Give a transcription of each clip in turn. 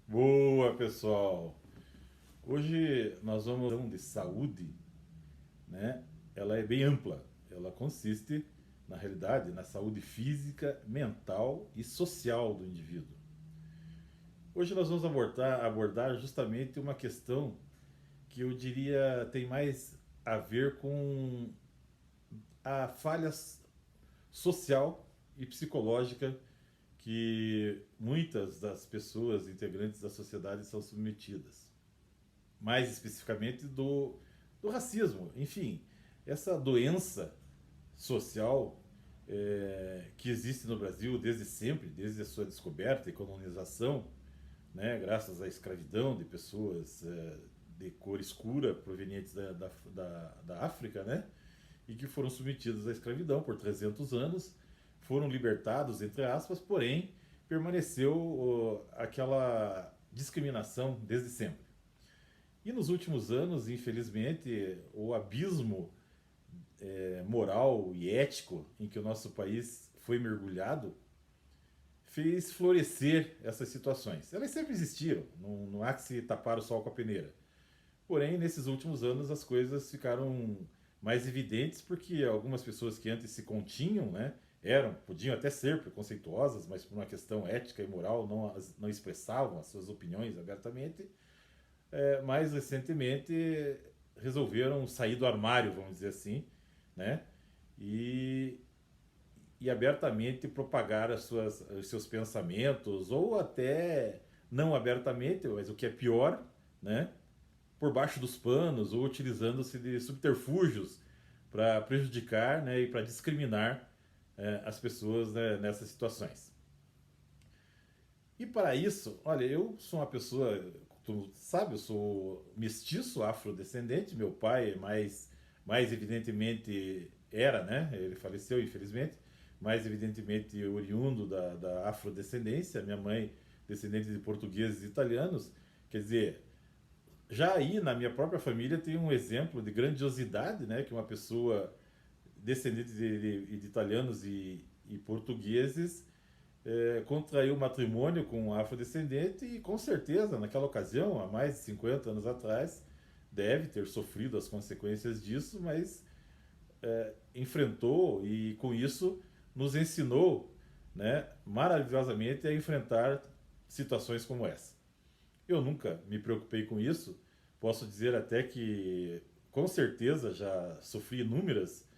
Boa, pessoal! Hoje nós vamos falar de saúde, né? Ela é bem ampla. Ela consiste, na realidade, na saúde física, mental e social do indivíduo. Hoje nós vamos abordar justamente uma questão que eu diria tem mais a ver com a falha social e psicológica que muitas das pessoas integrantes da sociedade são submetidas. Mais especificamente do racismo. Enfim, essa doença social que existe no Brasil desde sempre, desde a sua descoberta e colonização, né, graças à escravidão de pessoas de cor escura provenientes da África, né, e que foram submetidos à escravidão por 300 anos, foram libertados, entre aspas, porém permaneceu aquela discriminação desde sempre. E nos últimos anos, infelizmente, o abismo moral e ético em que o nosso país foi mergulhado fez florescer essas situações. Elas sempre existiram, não há que se tapar o sol com a peneira. Porém, nesses últimos anos as coisas ficaram mais evidentes porque algumas pessoas que antes se continham, né, podiam até ser preconceituosas, mas por uma questão ética e moral não expressavam as suas opiniões abertamente, mais recentemente resolveram sair do armário, vamos dizer assim, né? E, e abertamente propagar os seus pensamentos, ou até não abertamente, mas o que é pior, né? Por baixo dos panos, ou utilizando-se de subterfúgios para prejudicar, né, e para discriminar as pessoas, né, nessas situações. E para isso, olha, eu sou uma pessoa, tu sabe, eu sou mestiço afrodescendente, meu pai é mais evidentemente era, né? Ele faleceu, infelizmente, mais evidentemente oriundo da afrodescendência, minha mãe descendente de portugueses e italianos, quer dizer, já aí na minha própria família tem um exemplo de grandiosidade, né? Que uma pessoa descendente de italianos e portugueses contraiu matrimônio com um afrodescendente e com certeza naquela ocasião, há mais de 50 anos atrás, deve ter sofrido as consequências disso, mas enfrentou e com isso nos ensinou, né, maravilhosamente a enfrentar situações como essa. Eu nunca me preocupei com isso, posso dizer até que com certeza já sofri inúmeras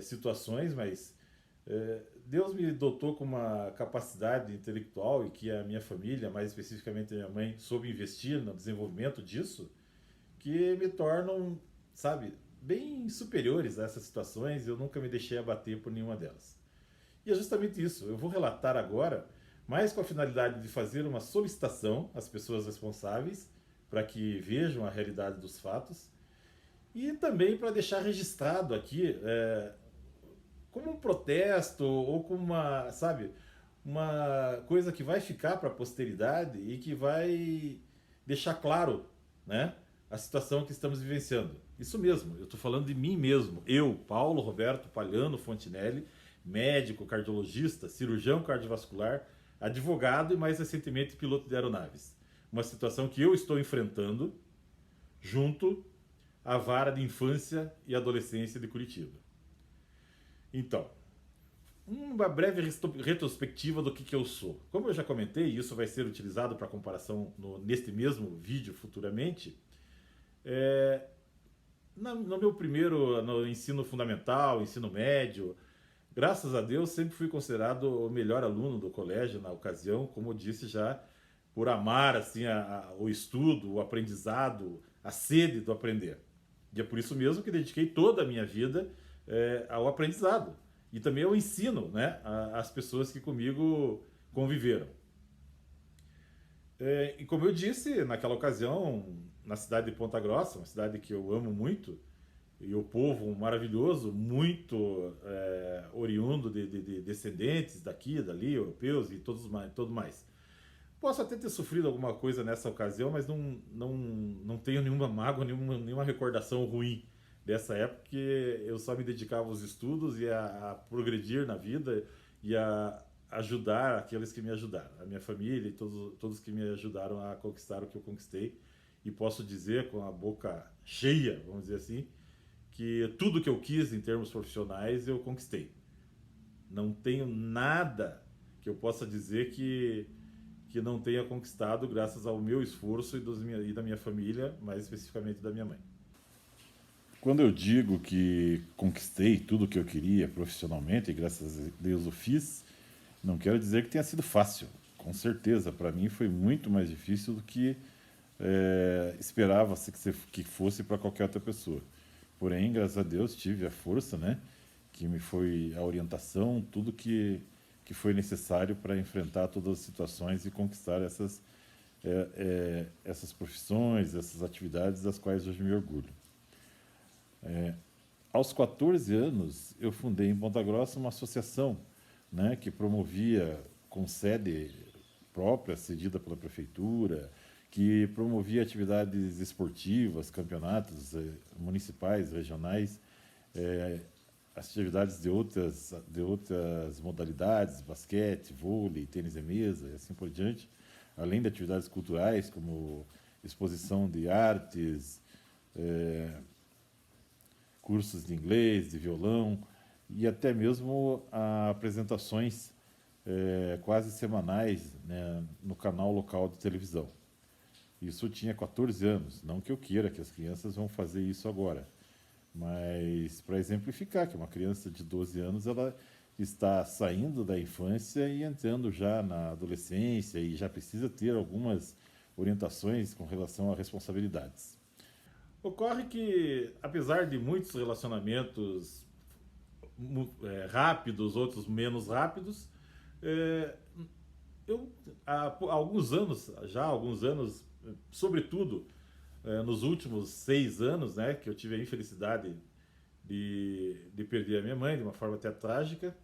situações, mas Deus me dotou com uma capacidade intelectual e que a minha família, mais especificamente a minha mãe, soube investir no desenvolvimento disso, que me tornam, sabe, bem superiores a essas situações. Eu nunca me deixei abater por nenhuma delas. E é justamente isso. Eu vou relatar agora, mais com a finalidade de fazer uma solicitação às pessoas responsáveis para que vejam a realidade dos fatos e também para deixar registrado aqui como um protesto ou como uma, sabe, uma coisa que vai ficar para a posteridade e que vai deixar claro, né, a situação que estamos vivenciando. Isso mesmo, eu estou falando de mim mesmo. Eu, Paulo Roberto Palhano Fontinelli, médico, cardiologista, cirurgião cardiovascular, advogado e mais recentemente piloto de aeronaves. Uma situação que eu estou enfrentando junto à Vara de Infância e Adolescência de Curitiba. Então, uma breve retrospectiva do que eu sou. Como eu já comentei, isso vai ser utilizado para comparação neste mesmo vídeo futuramente. É, no meu primeiro, no ensino fundamental, ensino médio, graças a Deus sempre fui considerado o melhor aluno do colégio na ocasião, como eu disse já, por amar assim o estudo, o aprendizado, a sede do aprender. E é por isso mesmo que dediquei toda a minha vida ao aprendizado e também ao ensino, né, às pessoas que comigo conviveram. E como eu disse, naquela ocasião, na cidade de Ponta Grossa, uma cidade que eu amo muito, e o povo maravilhoso, muito oriundo de descendentes daqui, dali, europeus e todo mais. Posso até ter sofrido alguma coisa nessa ocasião, mas não tenho nenhuma mágoa, nenhuma recordação ruim dessa época, que eu só me dedicava aos estudos e a progredir na vida e a ajudar aqueles que me ajudaram, a minha família e todos que me ajudaram a conquistar o que eu conquistei. E posso dizer com a boca cheia, vamos dizer assim, que tudo que eu quis em termos profissionais eu conquistei. Não tenho nada que eu possa dizer que não tenha conquistado graças ao meu esforço e da minha família, mais especificamente da minha mãe. Quando eu digo que conquistei tudo o que eu queria profissionalmente, e graças a Deus o fiz, não quero dizer que tenha sido fácil. Com certeza, para mim foi muito mais difícil do que esperava-se que fosse para qualquer outra pessoa. Porém, graças a Deus, tive a força, né? Que me foi a orientação, tudo que foi necessário para enfrentar todas as situações e conquistar essas profissões, essas atividades das quais hoje me orgulho. Aos 14 anos, eu fundei em Ponta Grossa uma associação, né, que promovia, com sede própria, cedida pela prefeitura, que promovia atividades esportivas, campeonatos municipais, regionais, atividades de outras modalidades, basquete, vôlei, tênis de mesa e assim por diante, além de atividades culturais como exposição de artes, cursos de inglês, de violão e até mesmo apresentações quase semanais, né, no canal local de televisão. Isso eu tinha 14 anos, não que eu queira que as crianças vão fazer isso agora, mas para exemplificar que uma criança de 12 anos ela está saindo da infância e entrando já na adolescência e já precisa ter algumas orientações com relação a responsabilidades. Ocorre que, apesar de muitos relacionamentos rápidos, outros menos rápidos, é, eu há alguns anos, sobretudo nos últimos 6 anos, né, que eu tive a infelicidade de perder a minha mãe de uma forma até trágica,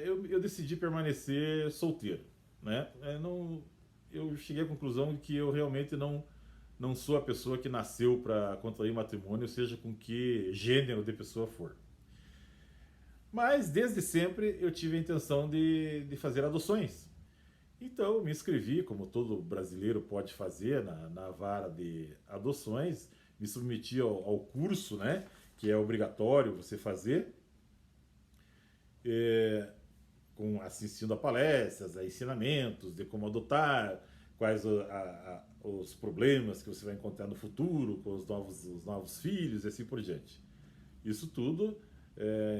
eu decidi permanecer solteiro, né? Eu cheguei à conclusão de que eu realmente não sou a pessoa que nasceu para contrair matrimônio, seja com que gênero de pessoa for. Mas desde sempre eu tive a intenção de fazer adoções. Então eu me inscrevi, como todo brasileiro pode fazer, na vara de adoções, me submeti ao curso, né, que é obrigatório você fazer, assistindo a palestras, a ensinamentos de como adotar, quais os problemas que você vai encontrar no futuro com os novos filhos e assim por diante. Isso tudo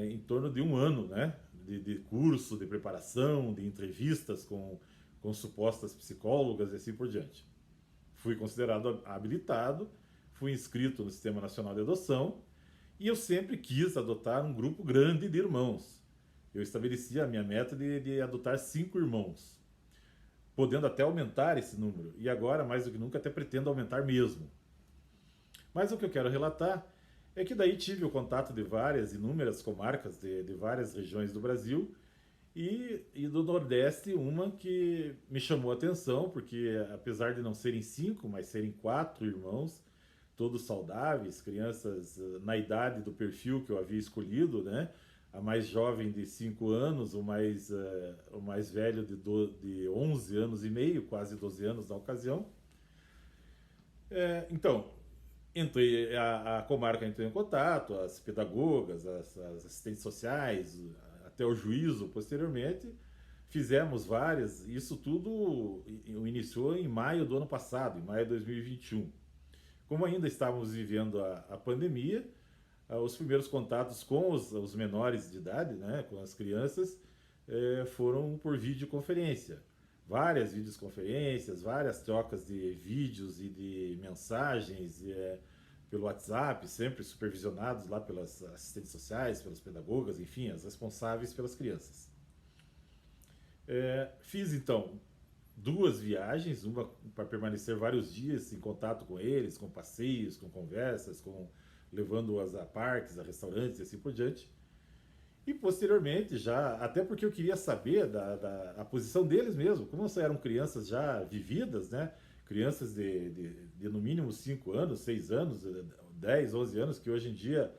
em torno de um ano, né, de curso, de preparação, de entrevistas com supostas psicólogas e assim por diante. Fui considerado habilitado, fui inscrito no Sistema Nacional de Adoção e eu sempre quis adotar um grupo grande de irmãos. Eu estabeleci a minha meta de adotar 5 irmãos, podendo até aumentar esse número. E agora, mais do que nunca, até pretendo aumentar mesmo. Mas o que eu quero relatar é que daí tive o contato de inúmeras comarcas de várias regiões do Brasil e do Nordeste, uma que me chamou a atenção, porque apesar de não serem 5, mas serem 4 irmãos, todos saudáveis, crianças na idade do perfil que eu havia escolhido, né? A mais jovem de 5 anos, o mais velho de 11 anos e meio, quase 12 anos na ocasião. Então, a comarca entrou em contato, as pedagogas, as assistentes sociais, até o juízo posteriormente, fizemos várias, isso tudo iniciou em maio do ano passado, em maio de 2021. Como ainda estávamos vivendo a pandemia, os primeiros contatos com os menores de idade, né, com as crianças, foram por videoconferência. Várias videoconferências, várias trocas de vídeos e de mensagens pelo WhatsApp, sempre supervisionados lá pelas assistentes sociais, pelas pedagogas, enfim, as responsáveis pelas crianças. Fiz então 2 viagens, uma para permanecer vários dias em contato com eles, com passeios, com conversas, levando-as a parques, a restaurantes e assim por diante. E posteriormente, já, até porque eu queria saber a posição deles mesmo, como eram crianças já vividas, né? Crianças de no mínimo 5 anos, 6 anos, 10, 11 anos, que hoje em dia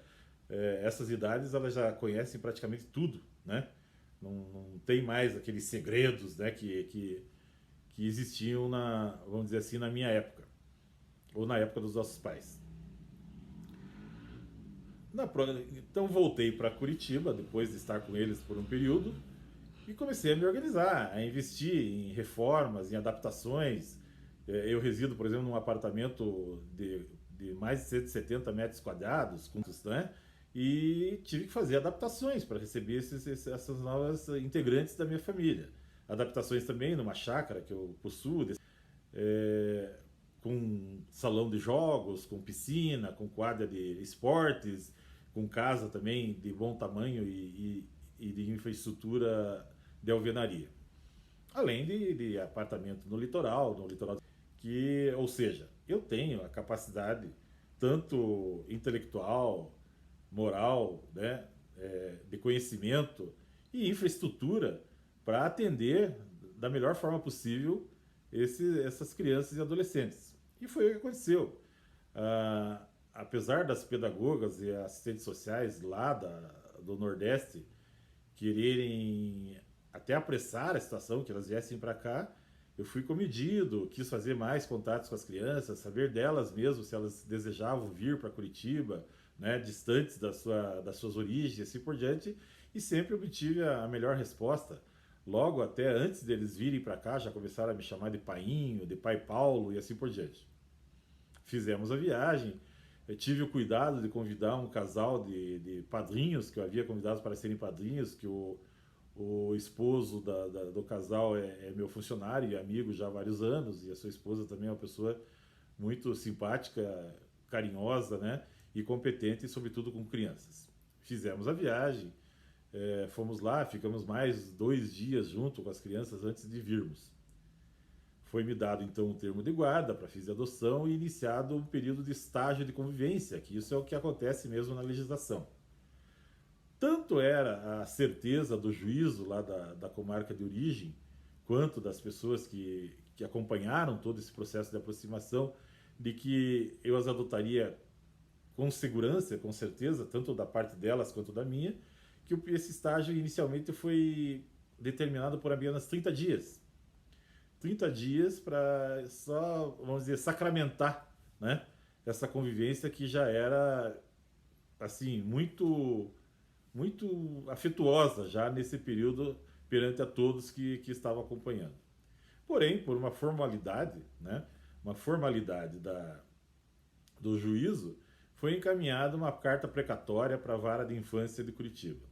essas idades elas já conhecem praticamente tudo, né? não tem mais aqueles segredos, né, que existiam vamos dizer assim, na minha época, ou na época dos nossos pais. Então voltei para Curitiba, depois de estar com eles por um período, e comecei a me organizar, a investir em reformas, em adaptações. Eu resido, por exemplo, num apartamento de mais de 170 metros quadrados, né? E tive que fazer adaptações para receber essas novas integrantes da minha família. Adaptações também numa chácara que eu possuo, é, com salão de jogos, com piscina, com quadra de esportes, com casa também de bom tamanho e de infraestrutura de alvenaria. Além de apartamento no litoral que, ou seja, eu tenho a capacidade tanto intelectual, moral, né, de conhecimento e infraestrutura para atender da melhor forma possível essas crianças e adolescentes. E foi o que aconteceu. Apesar das pedagogas e assistentes sociais lá do Nordeste quererem até apressar a situação, que elas viessem para cá, eu fui comedido, quis fazer mais contatos com as crianças, saber delas mesmo se elas desejavam vir para Curitiba, né, distantes das suas origens e assim por diante, e sempre obtive a melhor resposta. Logo, até antes deles virem para cá, já começaram a me chamar de Painho, de Pai Paulo e assim por diante. Fizemos a viagem, eu tive o cuidado de convidar um casal de padrinhos, que eu havia convidado para serem padrinhos, que o esposo do casal é meu funcionário e amigo já há vários anos, e a sua esposa também é uma pessoa muito simpática, carinhosa, né? E competente, sobretudo com crianças. Fizemos a viagem, fomos lá, ficamos mais 2 dias junto com as crianças antes de virmos. Foi-me dado então um termo de guarda para fins de adoção e iniciado um período de estágio de convivência, que isso é o que acontece mesmo na legislação. Tanto era a certeza do juízo lá da comarca de origem, quanto das pessoas que acompanharam todo esse processo de aproximação, de que eu as adotaria com segurança, com certeza, tanto da parte delas quanto da minha, que esse estágio inicialmente foi determinado por apenas 30 dias. 30 dias para só, vamos dizer, sacramentar, né, essa convivência que já era, assim, muito afetuosa já nesse período perante a todos que estavam acompanhando. Porém, por uma formalidade, né, uma formalidade do juízo, foi encaminhada uma carta precatória para a Vara de Infância de Curitiba.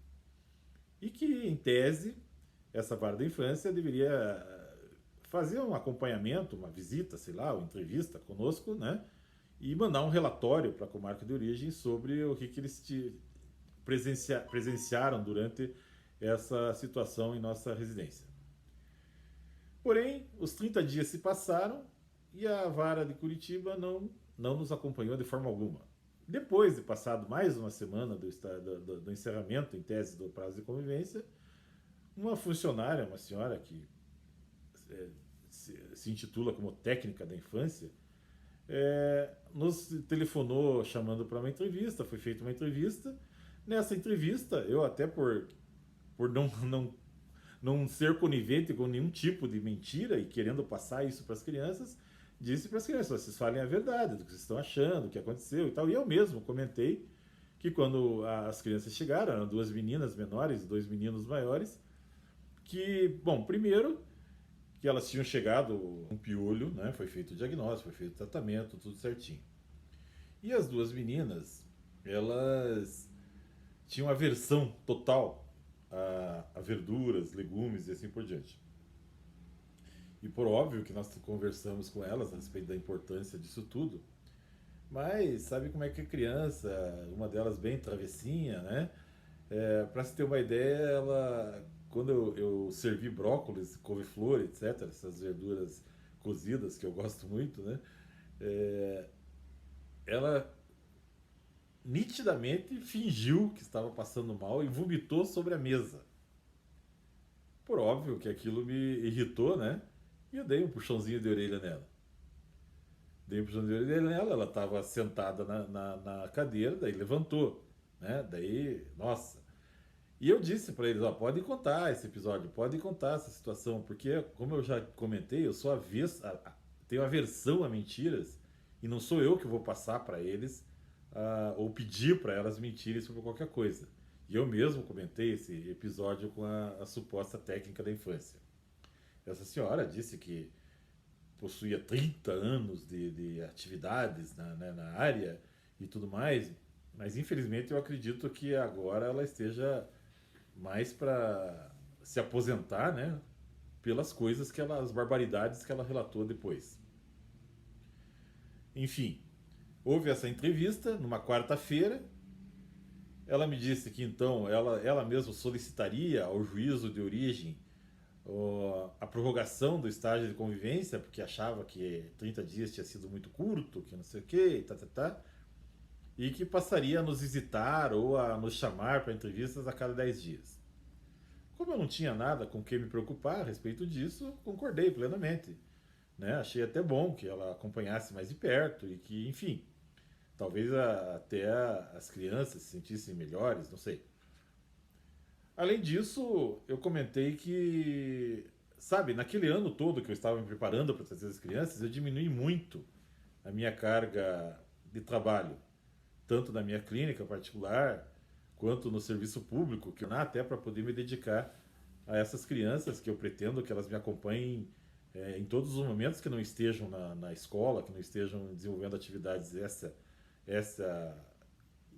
E que, em tese, essa Vara de Infância deveria fazer um acompanhamento, uma visita, sei lá, uma entrevista conosco, né, e mandar um relatório para a comarca de origem sobre o que eles presenciaram durante essa situação em nossa residência. Porém, os 30 dias se passaram e a Vara de Curitiba não nos acompanhou de forma alguma. Depois de passado mais uma semana do encerramento, em tese, do prazo de convivência, uma funcionária, uma senhora que se intitula como técnica da infância, nos telefonou chamando para uma entrevista, foi feita uma entrevista. Nessa entrevista, eu até por não ser conivente com nenhum tipo de mentira e querendo passar isso para as crianças, disse para as crianças: vocês falem a verdade do que vocês estão achando, o que aconteceu e tal. E eu mesmo comentei que quando as crianças chegaram, eram 2 meninas menores e 2 meninos maiores, que, bom, primeiro, que elas tinham chegado com piolho, né? Foi feito o diagnóstico, foi feito o tratamento, tudo certinho. E as 2 meninas, elas tinham aversão total a verduras, legumes e assim por diante. E por óbvio que nós conversamos com elas a respeito da importância disso tudo, mas sabe como é que é criança, uma delas bem travessinha, né? Para se ter uma ideia, quando eu servi brócolis, couve-flor, etc., essas verduras cozidas que eu gosto muito, né? Ela nitidamente fingiu que estava passando mal e vomitou sobre a mesa. Por óbvio que aquilo me irritou, né? E eu dei um puxãozinho de orelha nela. Dei um puxãozinho de orelha nela, ela estava sentada na cadeira, daí levantou, né? Daí, nossa. E eu disse para eles, ó, pode contar esse episódio, pode contar essa situação, porque, como eu já comentei, eu sou tenho aversão a mentiras, e não sou eu que vou passar para eles, ou pedir para elas mentirem sobre qualquer coisa. E eu mesmo comentei esse episódio com a suposta técnica da infância. Essa senhora disse que possuía 30 anos de atividades na área e tudo mais, mas infelizmente eu acredito que agora ela esteja mais para se aposentar, né? Pelas coisas as barbaridades que ela relatou depois. Enfim, houve essa entrevista numa quarta-feira. Ela me disse que então ela mesma solicitaria ao juízo de origem a prorrogação do estágio de convivência, porque achava que 30 dias tinha sido muito curto, que não sei o que, e que passaria a nos visitar ou a nos chamar para entrevistas a cada 10 dias. Como eu não tinha nada com que me preocupar a respeito disso, concordei plenamente. Né? Achei até bom que ela acompanhasse mais de perto e que, enfim, talvez até as crianças se sentissem melhores, não sei. Além disso, eu comentei que, sabe, naquele ano todo que eu estava me preparando para trazer as crianças, eu diminui muito a minha carga de trabalho, tanto na minha clínica particular, quanto no serviço público, que até para poder me dedicar a essas crianças que eu pretendo que elas me acompanhem em todos os momentos que não estejam na escola, que não estejam desenvolvendo atividades essa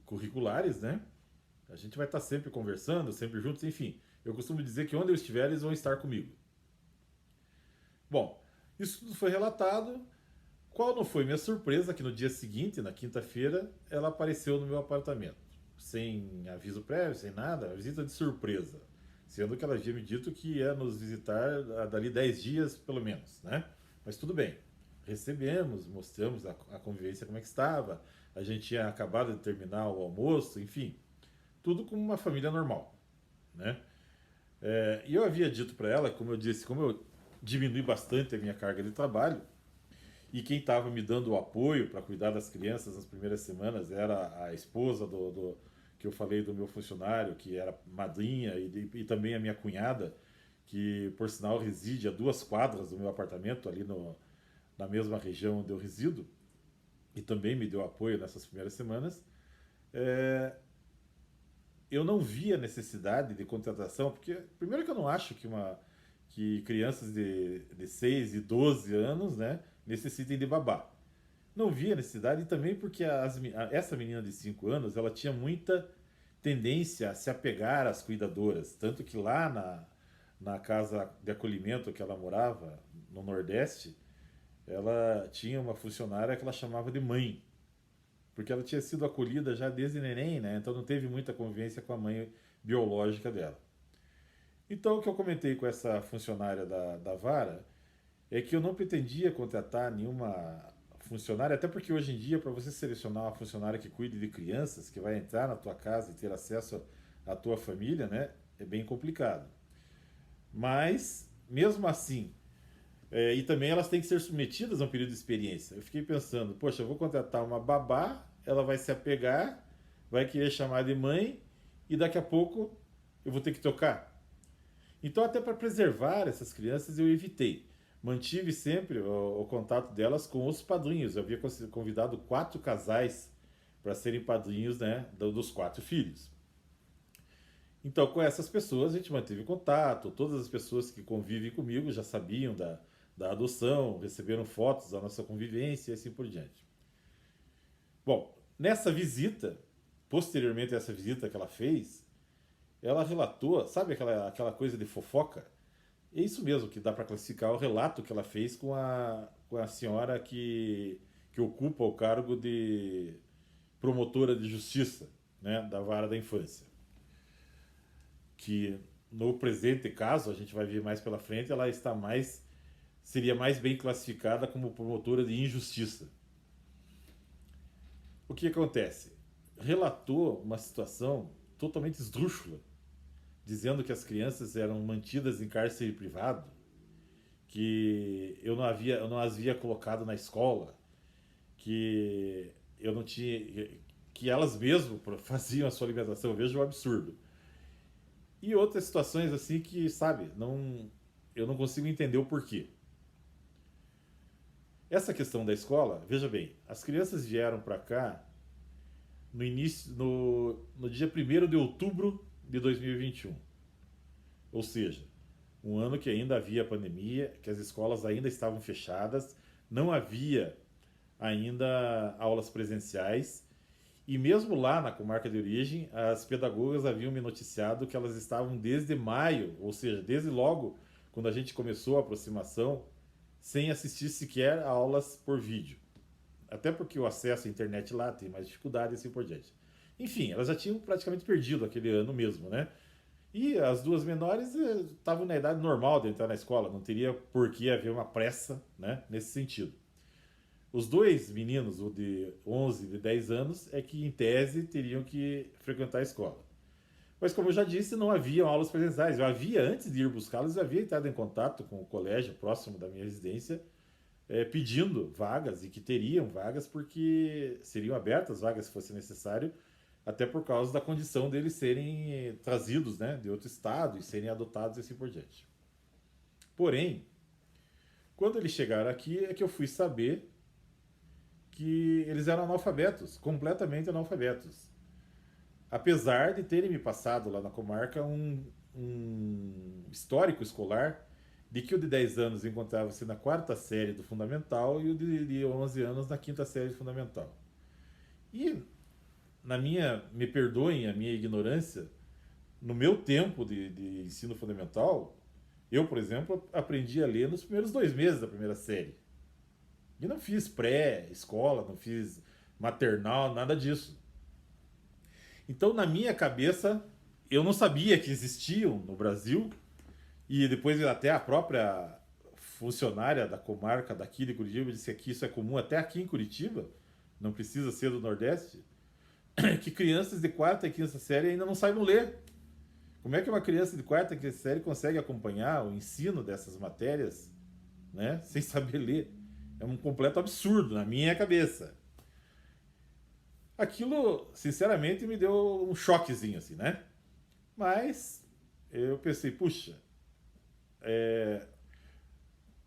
curriculares, né? A gente vai estar sempre conversando, sempre juntos, enfim. Eu costumo dizer que onde eu estiver, eles vão estar comigo. Bom, isso tudo foi relatado. Qual não foi minha surpresa que no dia seguinte, na quinta-feira, ela apareceu no meu apartamento. Sem aviso prévio, sem nada, visita de surpresa. Sendo que ela havia me dito que ia nos visitar dali 10 dias, pelo menos, né? Mas tudo bem. Recebemos, mostramos a convivência como é que estava. A gente tinha acabado de terminar o almoço, enfim. Tudo como uma família normal, né? E eu havia dito para ela, como eu disse, como eu diminui bastante a minha carga de trabalho, e quem estava me dando o apoio para cuidar das crianças nas primeiras semanas era a esposa que eu falei do meu funcionário, que era madrinha, e também a minha cunhada, que por sinal reside a 2 quadras do meu apartamento, ali na mesma região onde eu resido, e também me deu apoio nessas primeiras semanas. É, eu não via necessidade de contratação, porque primeiro que eu não acho que crianças de 6 e 12 anos, né, necessitem de babá. Não via necessidade, e também porque essa menina de 5 anos, ela tinha muita tendência a se apegar às cuidadoras, tanto que lá na casa de acolhimento que ela morava, no Nordeste, ela tinha uma funcionária que ela chamava de mãe, porque ela tinha sido acolhida já desde neném, né? Então não teve muita convivência com a mãe biológica dela. Então o que eu comentei com essa funcionária da vara é que eu não pretendia contratar nenhuma funcionária, até porque hoje em dia, para você selecionar uma funcionária que cuide de crianças, que vai entrar na tua casa e ter acesso à tua família, né, é bem complicado. Mas, mesmo assim, e também elas têm que ser submetidas a um período de experiência. Eu fiquei pensando, poxa, eu vou contratar uma babá, ela vai se apegar, vai querer chamar de mãe, e daqui a pouco eu vou ter que tocar. Então, até para preservar essas crianças, eu evitei. Mantive sempre o contato delas com os padrinhos. Eu havia convidado 4 casais para serem padrinhos, né, dos 4 filhos. Então, com essas pessoas, a gente manteve contato. Todas as pessoas que convivem comigo já sabiam da adoção, receberam fotos da nossa convivência e assim por diante. Bom, nessa visita, posteriormente a essa visita que ela fez, ela relatou, sabe aquela coisa de fofoca? É isso mesmo que dá para classificar o relato que ela fez com a senhora que ocupa o cargo de promotora de justiça, né, da vara da infância. Que no presente caso, a gente vai ver mais pela frente, ela seria mais bem classificada como promotora de injustiça. O que acontece? Relatou uma situação totalmente esdrúxula, dizendo que as crianças eram mantidas em cárcere privado, que eu não as havia colocado na escola, que eu não tinha, que elas mesmas faziam a sua alimentação. Veja o absurdo. E outras situações assim que, sabe, eu não consigo entender o porquê. Essa questão da escola, veja bem, as crianças vieram para cá no dia 1º de outubro de 2021. Ou seja, um ano que ainda havia pandemia, que as escolas ainda estavam fechadas, não havia ainda aulas presenciais. E mesmo lá na comarca de origem, as pedagogas haviam me noticiado que elas estavam desde maio, ou seja, desde logo quando a gente começou a aproximação, sem assistir sequer a aulas por vídeo. Até porque o acesso à internet lá tem mais dificuldade e assim por diante. Enfim, elas já tinham praticamente perdido aquele ano mesmo, né? E as duas menores estavam na idade normal de entrar na escola, não teria por que haver uma pressa, né, nesse sentido. Os dois meninos, o de 11 e de 10 anos, é que em tese teriam que frequentar a escola. Mas como eu já disse, não havia aulas presenciais. Eu havia, antes de ir buscá-los, eu havia entrado em contato com o colégio próximo da minha residência, pedindo vagas e que teriam vagas porque seriam abertas vagas se fosse necessário, até por causa da condição deles serem trazidos, né, de outro estado e serem adotados e assim por diante. Porém, quando eles chegaram aqui é que eu fui saber que eles eram analfabetos, completamente analfabetos. Apesar de terem me passado lá na comarca um histórico escolar de que o de 10 anos encontrava-se na quarta série do fundamental e o de 11 anos na quinta série do fundamental. E, me perdoem a minha ignorância, no meu tempo de ensino fundamental, eu, por exemplo, aprendi a ler nos primeiros 2 meses da primeira série. E não fiz pré-escola, não fiz maternal, nada disso. Então, na minha cabeça, eu não sabia que existiam no Brasil, e depois até a própria funcionária da comarca daqui de Curitiba disse que isso é comum até aqui em Curitiba, não precisa ser do Nordeste, que crianças de quarta e quinta série ainda não saibam ler. Como é que uma criança de quarta e quinta série consegue acompanhar o ensino dessas matérias, né, sem saber ler? É um completo absurdo na minha cabeça. Aquilo, sinceramente, me deu um choquezinho, assim, né? Mas eu pensei, puxa,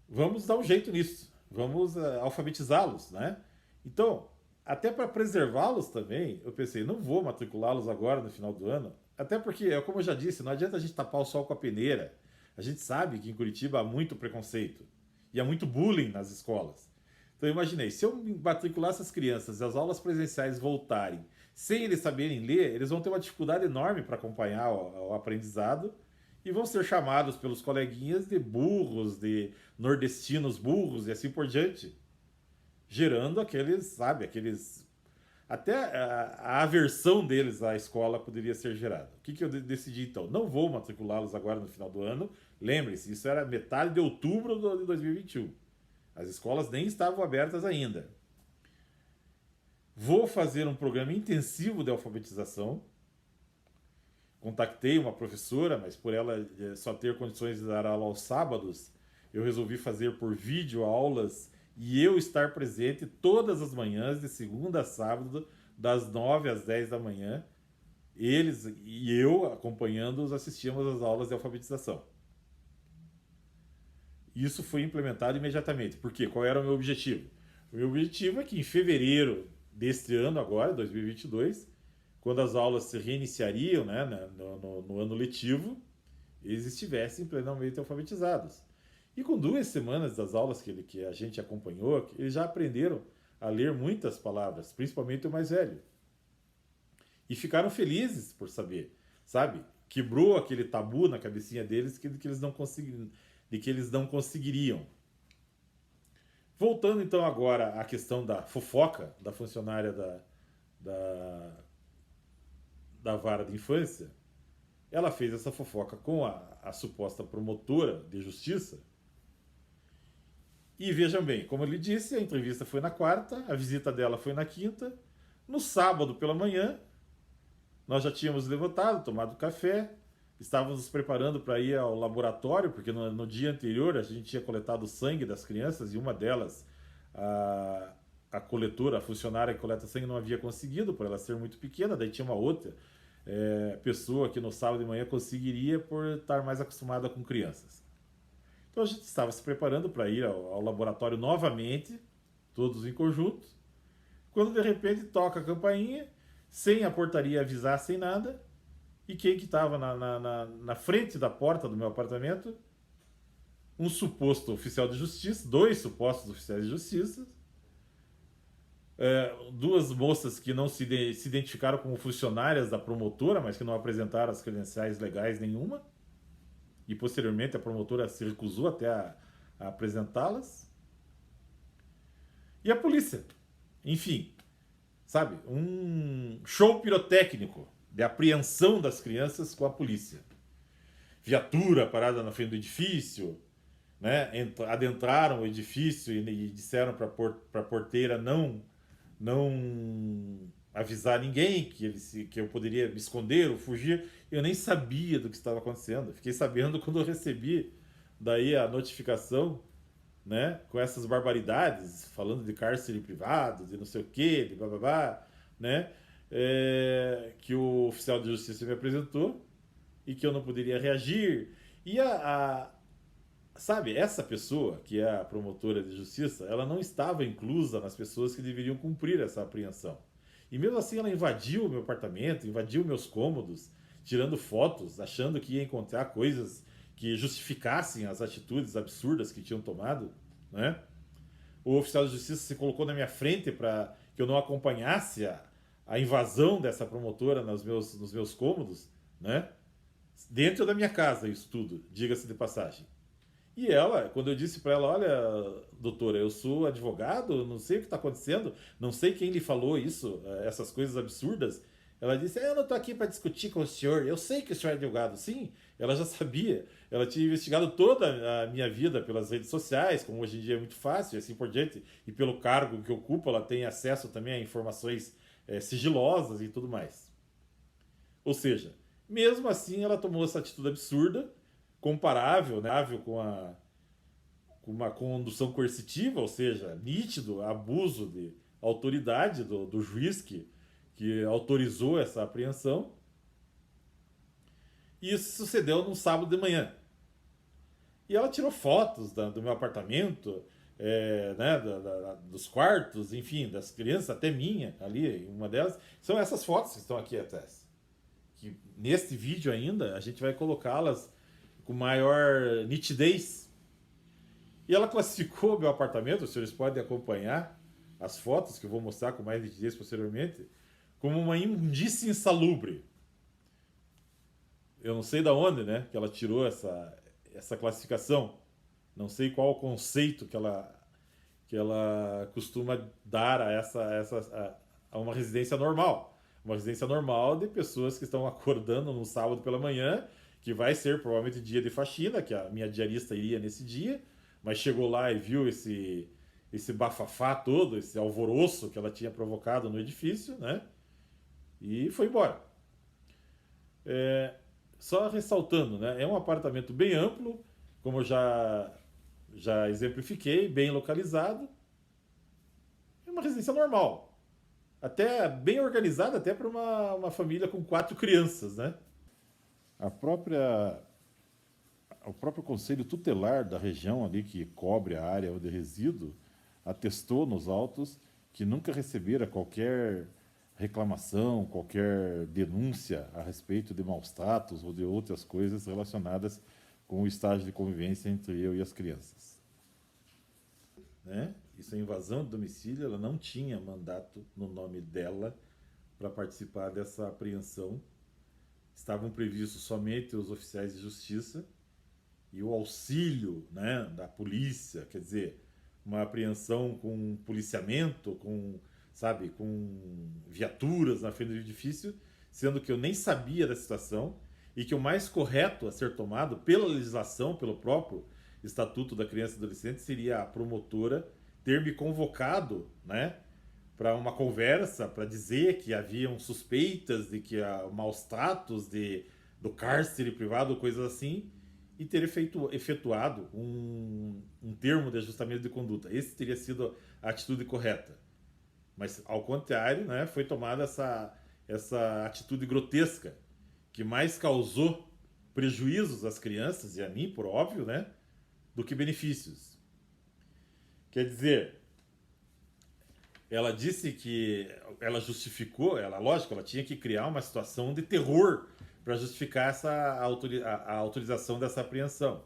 vamos dar um jeito nisso. Vamos alfabetizá-los, né? Então, até para preservá-los também, eu pensei, não vou matriculá-los agora no final do ano. Até porque, como eu já disse, não adianta a gente tapar o sol com a peneira. A gente sabe que em Curitiba há muito preconceito. E há muito bullying nas escolas. Então eu imaginei, se eu matricular essas crianças e as aulas presenciais voltarem sem eles saberem ler, eles vão ter uma dificuldade enorme para acompanhar o aprendizado e vão ser chamados pelos coleguinhas de burros, de nordestinos burros e assim por diante, gerando aqueles, sabe, aqueles... Até a aversão deles à escola poderia ser gerada. O que eu decidi então? Não vou matriculá-los agora no final do ano. Lembre-se, isso era metade de outubro de 2021. As escolas nem estavam abertas ainda. Vou fazer um programa intensivo de alfabetização. Contactei uma professora, mas por ela só ter condições de dar aula aos sábados, eu resolvi fazer por vídeo aulas e eu estar presente todas as manhãs, de segunda a sábado, das 9 às 10 da manhã. Eles e eu, acompanhando-os, assistíamos às aulas de alfabetização. Isso foi implementado imediatamente. Por quê? Qual era o meu objetivo? O meu objetivo é que em fevereiro deste ano, agora, 2022, quando as aulas se reiniciariam, né, no ano letivo, eles estivessem plenamente alfabetizados. E com 2 semanas das aulas que a gente acompanhou, eles já aprenderam a ler muitas palavras, principalmente o mais velho. E ficaram felizes por saber, sabe? Quebrou aquele tabu na cabecinha deles de que eles não conseguiriam. Voltando então agora à questão da fofoca da funcionária da vara de infância, ela fez essa fofoca com a suposta promotora de justiça. E vejam bem, como eu lhe disse, a entrevista foi na quarta, a visita dela foi na quinta. No sábado pela manhã, nós já tínhamos levantado, tomado café, estávamos nos preparando para ir ao laboratório, porque no dia anterior a gente tinha coletado o sangue das crianças e uma delas, a coletora, a funcionária que coleta sangue, não havia conseguido, por ela ser muito pequena, daí tinha uma outra pessoa que no sábado de manhã conseguiria por estar mais acostumada com crianças. Então a gente estava se preparando para ir ao laboratório novamente, todos em conjunto, quando de repente toca a campainha, sem a portaria avisar, sem nada, e quem que estava na frente da porta do meu apartamento? Um suposto oficial de justiça, dois supostos oficiais de justiça, duas moças que não se identificaram como funcionárias da promotora, mas que não apresentaram as credenciais legais nenhuma, e posteriormente a promotora se recusou até a apresentá-las, e a polícia. Enfim, sabe, um show pirotécnico de apreensão das crianças com a polícia. Viatura parada na frente do edifício, né? Adentraram o edifício e disseram para a porteira não avisar ninguém que eu poderia me esconder ou fugir. Eu nem sabia do que estava acontecendo. Fiquei sabendo quando eu recebi daí a notificação, né, com essas barbaridades, falando de cárcere privado, de não sei o quê, de bababá, né, que o oficial de justiça me apresentou e que eu não poderia reagir. E sabe, essa pessoa, que é a promotora de justiça, ela não estava inclusa nas pessoas que deveriam cumprir essa apreensão. E mesmo assim ela invadiu o meu apartamento, invadiu meus cômodos, tirando fotos, achando que ia encontrar coisas que justificassem as atitudes absurdas que tinham tomado, né? O oficial de justiça se colocou na minha frente para que eu não acompanhasse a invasão dessa promotora nos meus cômodos, né? Dentro da minha casa, isso tudo, diga-se de passagem. E ela, quando eu disse para ela, olha, doutora, eu sou advogado, não sei o que está acontecendo, não sei quem lhe falou isso, essas coisas absurdas, ela disse, eu não estou aqui para discutir com o senhor, eu sei que o senhor é advogado. Sim, ela já sabia, ela tinha investigado toda a minha vida pelas redes sociais, como hoje em dia é muito fácil, e assim por diante, e pelo cargo que ocupa, ela tem acesso também a informações sigilosas e tudo mais. Ou seja, mesmo assim ela tomou essa atitude absurda, comparável, né, com uma condução coercitiva, ou seja, nítido abuso de autoridade do juiz que autorizou essa apreensão. E isso sucedeu num sábado de manhã. E ela tirou fotos do meu apartamento, né, dos quartos, enfim, das crianças, até minha, ali, uma delas. São essas fotos que estão aqui atrás. Que neste vídeo ainda, a gente vai colocá-las com maior nitidez. E ela classificou meu apartamento, os senhores podem acompanhar as fotos que eu vou mostrar com mais nitidez posteriormente, como uma imundícia insalubre. Eu não sei de onde, né, que ela tirou essa classificação. Não sei qual o conceito que ela costuma dar a uma residência normal. Uma residência normal de pessoas que estão acordando no sábado pela manhã, que vai ser provavelmente dia de faxina, que a minha diarista iria nesse dia, mas chegou lá e viu esse bafafá todo, esse alvoroço que ela tinha provocado no edifício, né? E foi embora. Só ressaltando, né? É um apartamento bem amplo, como eu já exemplifiquei, bem localizado. É uma residência normal. Até bem organizada, até para uma família com 4 crianças, né? O próprio conselho tutelar da região ali que cobre a área de resíduo atestou nos autos que nunca recebera qualquer reclamação, qualquer denúncia a respeito de maus tratos ou de outras coisas relacionadas com o estágio de convivência entre eu e as crianças. Né? Isso é invasão de domicílio, ela não tinha mandato no nome dela para participar dessa apreensão. Estavam previstos somente os oficiais de justiça e o auxílio, né, da polícia, quer dizer, uma apreensão com policiamento, com viaturas na frente do edifício, sendo que eu nem sabia da situação e que o mais correto a ser tomado pela legislação, pelo próprio Estatuto da Criança e do Adolescente, seria a promotora ter me convocado, né, para uma conversa, para dizer que haviam suspeitas de que há maus tratos do cárcere privado, coisas assim, e ter efetuado um termo de ajustamento de conduta. Esse teria sido a atitude correta. Mas, ao contrário, né, foi tomada essa atitude grotesca que mais causou prejuízos às crianças e a mim, por óbvio, né, do que benefícios. Quer dizer, ela disse que ela justificou, lógico, ela tinha que criar uma situação de terror para justificar a autorização dessa apreensão.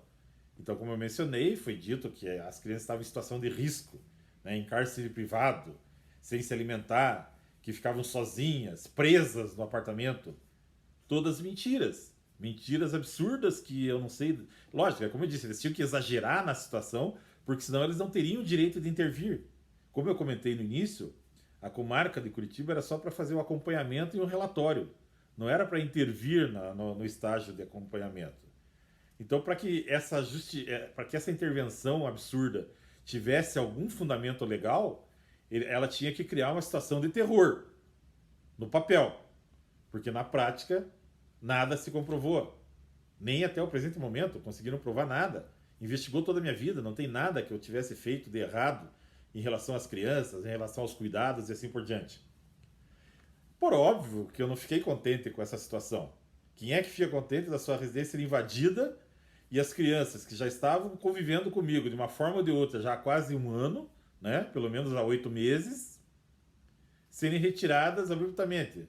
Então, como eu mencionei, foi dito que as crianças estavam em situação de risco, né, em cárcere privado, sem se alimentar, que ficavam sozinhas, presas no apartamento. Todas mentiras. Mentiras absurdas que eu não sei. Lógico, é como eu disse, eles tinham que exagerar na situação, porque senão eles não teriam o direito de intervir. Como eu comentei no início, a comarca de Curitiba era só para fazer o acompanhamento e um relatório. Não era para intervir no estágio de acompanhamento. Então, para que essa intervenção absurda tivesse algum fundamento legal, ela tinha que criar uma situação de terror no papel. Porque na prática, nada se comprovou. Nem até o presente momento conseguiram provar nada. Investigou toda a minha vida, não tem nada que eu tivesse feito de errado em relação às crianças, em relação aos cuidados e assim por diante. Por óbvio que eu não fiquei contente com essa situação. Quem é que fica contente da sua residência ser invadida e as crianças que já estavam convivendo comigo de uma forma ou de outra já há quase um ano, né, pelo menos há 8 meses, serem retiradas abruptamente?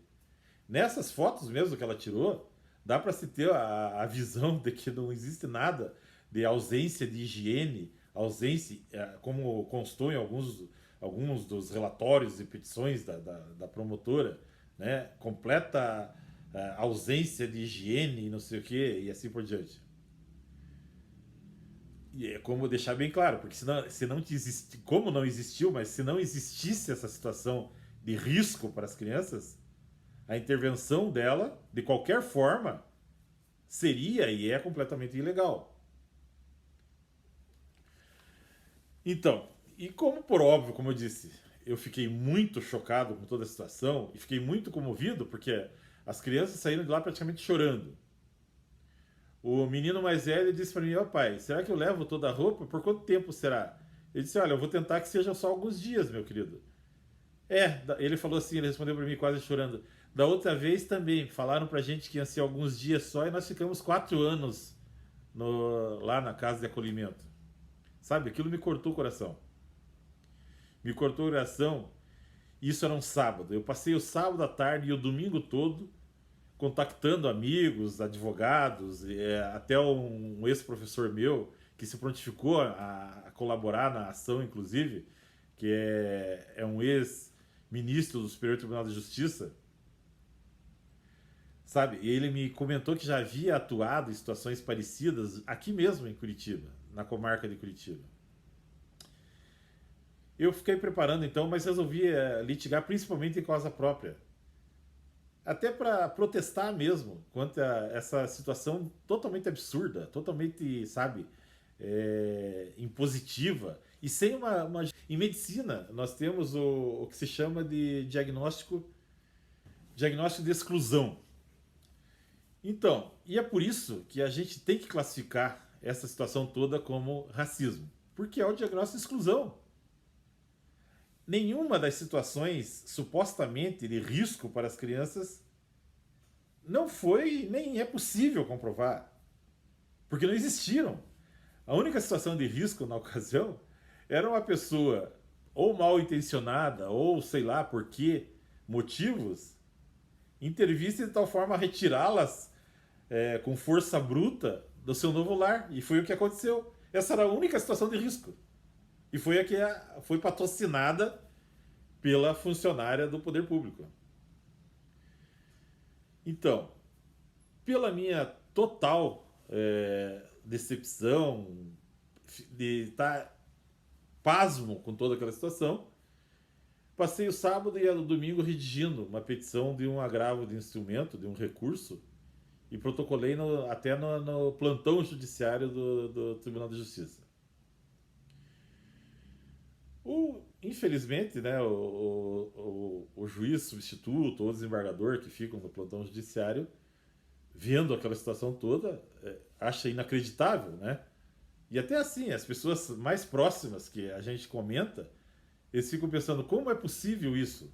Nessas fotos mesmo que ela tirou, dá para se ter a visão de que não existe nada de ausência de higiene, ausência, como constou em alguns dos relatórios e petições da promotora, né? Completa ausência de higiene e não sei o que, e assim por diante. E é como deixar bem claro, porque se não como não existiu, mas se não existisse essa situação de risco para as crianças, a intervenção dela, de qualquer forma, seria e é completamente ilegal. Então, e como por óbvio, como eu disse, eu fiquei muito chocado com toda a situação e fiquei muito comovido porque as crianças saíram de lá praticamente chorando. O menino mais velho disse para mim: ó pai, será que eu levo toda a roupa? Por quanto tempo será? Ele disse: olha, eu vou tentar que seja só alguns dias, meu querido. Ele falou assim, ele respondeu para mim quase chorando. Da outra vez também, falaram pra gente que ia ser alguns dias só e nós ficamos 4 anos lá na casa de acolhimento. Sabe, aquilo me cortou o coração. Me cortou o coração. Isso era um sábado. Eu passei o sábado à tarde e o domingo todo contactando amigos, advogados, até um ex-professor meu que se prontificou a colaborar na ação, inclusive, que é um ex-ministro do Superior Tribunal de Justiça, sabe? E ele me comentou que já havia atuado em situações parecidas aqui mesmo em Curitiba, na comarca de Curitiba. Eu fiquei preparando então, mas resolvi litigar principalmente em causa própria. Até para protestar mesmo quanto a essa situação totalmente absurda, totalmente, sabe, impositiva. E sem uma. Em medicina, nós temos o que se chama de diagnóstico de exclusão. Então, e é por isso que a gente tem que classificar essa situação toda como racismo. Porque é o diagnóstico de exclusão. Nenhuma das situações supostamente de risco para as crianças não foi, nem é possível comprovar. Porque não existiram. A única situação de risco na ocasião era uma pessoa ou mal intencionada, ou sei lá por que motivos, intervisse de tal forma a retirá-las com força bruta do seu novo lar. E foi o que aconteceu. Essa era a única situação de risco. E foi a que foi patrocinada pela funcionária do poder público. Então, pela minha total decepção, de estar pasmo com toda aquela situação, passei o sábado e o domingo redigindo uma petição de um agravo de instrumento, de um recurso, e protocolei até no plantão judiciário do Tribunal de Justiça. Infelizmente, né, o juiz substituto ou desembargador que ficam no plantão judiciário, vendo aquela situação toda, acha inacreditável, né? E até assim, as pessoas mais próximas que a gente comenta, eles ficam pensando, como é possível isso?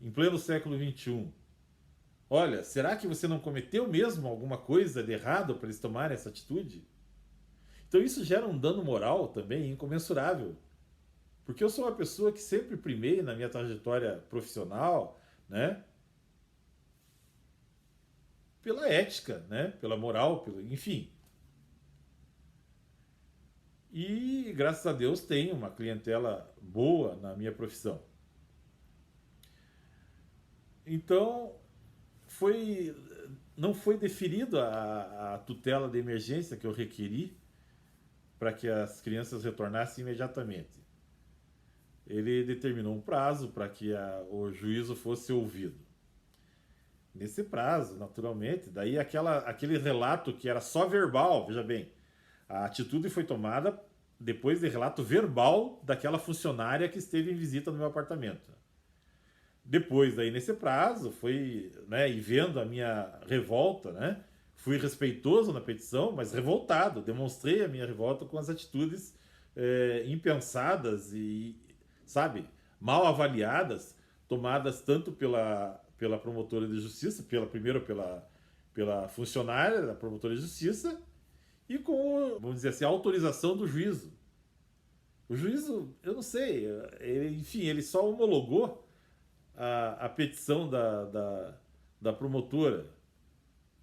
Em pleno século XXI. Olha, será que você não cometeu mesmo alguma coisa de errado para eles tomarem essa atitude? Então isso gera um dano moral também incomensurável. Porque eu sou uma pessoa que sempre primei na minha trajetória profissional, né, pela ética, né, pela moral, enfim. E graças a Deus tenho uma clientela boa na minha profissão. Então, foi não foi deferido a tutela de emergência que eu requeri para que as crianças retornassem imediatamente. Ele determinou um prazo para que o juízo fosse ouvido. Nesse prazo, naturalmente, daí aquele relato que era só verbal, veja bem, a atitude foi tomada depois de relato verbal daquela funcionária que esteve em visita no meu apartamento. Depois, daí nesse prazo, foi, né, e vendo a minha revolta, né, fui respeitoso na petição, mas revoltado, demonstrei a minha revolta com as atitudes impensadas e, sabe, mal avaliadas, tomadas tanto pela promotora de justiça, primeiro pela funcionária da promotora de justiça, e com, vamos dizer assim, a autorização do juízo. O juízo, eu não sei, enfim, ele só homologou a petição da promotora.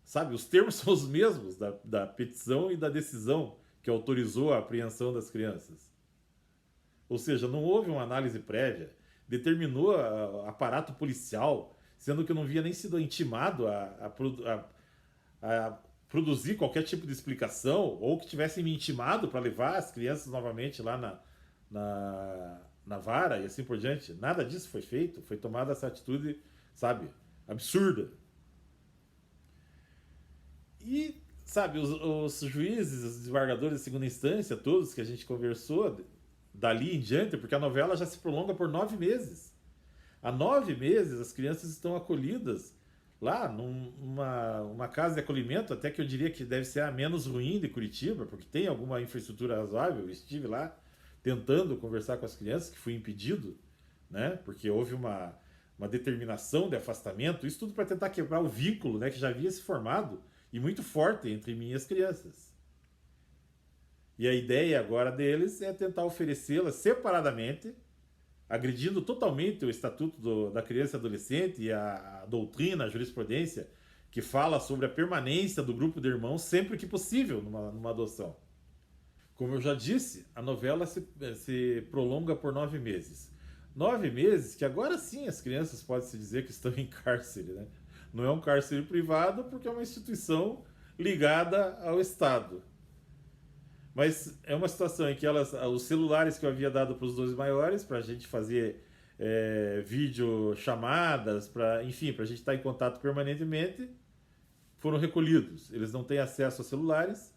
Sabe, os termos são os mesmos da petição e da decisão que autorizou a apreensão das crianças. Ou seja, não houve uma análise prévia, determinou aparato policial, sendo que eu não havia nem sido intimado a produzir qualquer tipo de explicação, ou que tivessem me intimado para levar as crianças novamente lá na vara e assim por diante. Nada disso foi feito, foi tomada essa atitude, sabe, absurda. E, sabe, os juízes, os desembargadores de segunda instância, todos que a gente conversou, dali em diante, porque a novela já se prolonga por 9 meses. Há 9 meses as crianças estão acolhidas lá numa casa de acolhimento, até que eu diria que deve ser a menos ruim de Curitiba, porque tem alguma infraestrutura razoável. Eu estive lá tentando conversar com as crianças, que fui impedido, né? Porque houve uma determinação de afastamento, isso tudo para tentar quebrar o vínculo, né, que já havia se formado e muito forte entre mim e as crianças. E a ideia agora deles é tentar oferecê-las separadamente, agredindo totalmente o Estatuto da Criança e Adolescente e a doutrina, a jurisprudência, que fala sobre a permanência do grupo de irmãos sempre que possível numa adoção. Como eu já disse, a novela se prolonga por 9 meses. 9 meses que agora sim as crianças podem se dizer que estão em cárcere, né? Não é um cárcere privado porque é uma instituição ligada ao Estado. Mas é uma situação em que os celulares que eu havia dado para os dois maiores, para a gente fazer vídeo chamadas, enfim, para a gente estar em contato permanentemente, foram recolhidos. Eles não têm acesso a celulares,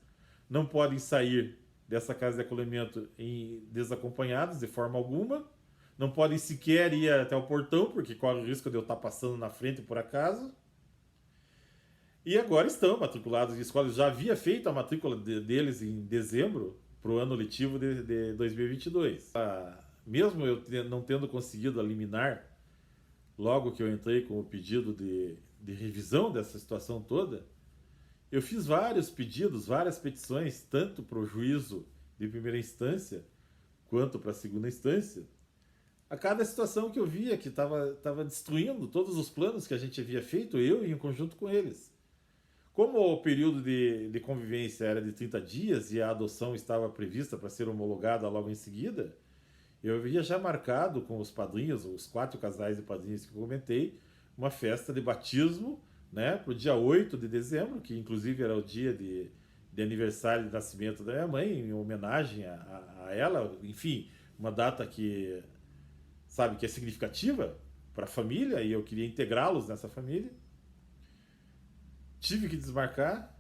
não podem sair dessa casa de acolhimento desacompanhados de forma alguma, não podem sequer ir até o portão, porque corre o risco de eu estar passando na frente por acaso. E agora estão matriculados em escolas. Já havia feito a matrícula deles em dezembro para o ano letivo de 2022. Mesmo eu não tendo conseguido eliminar logo que eu entrei com o pedido de revisão dessa situação toda, eu fiz vários pedidos, várias petições, tanto para o juízo de primeira instância quanto para a segunda instância, a cada situação que eu via que estava destruindo todos os planos que a gente havia feito, eu em conjunto com eles. Como o período de convivência era de 30 dias e a adoção estava prevista para ser homologada logo em seguida, eu havia já marcado com os padrinhos, os 4 casais de padrinhos que eu comentei, uma festa de batismo, né, para o dia 8 de dezembro, que inclusive era o dia de aniversário de nascimento da minha mãe, em homenagem a ela, enfim, uma data que, sabe, que é significativa para a família e eu queria integrá-los nessa família. Tive que desmarcar.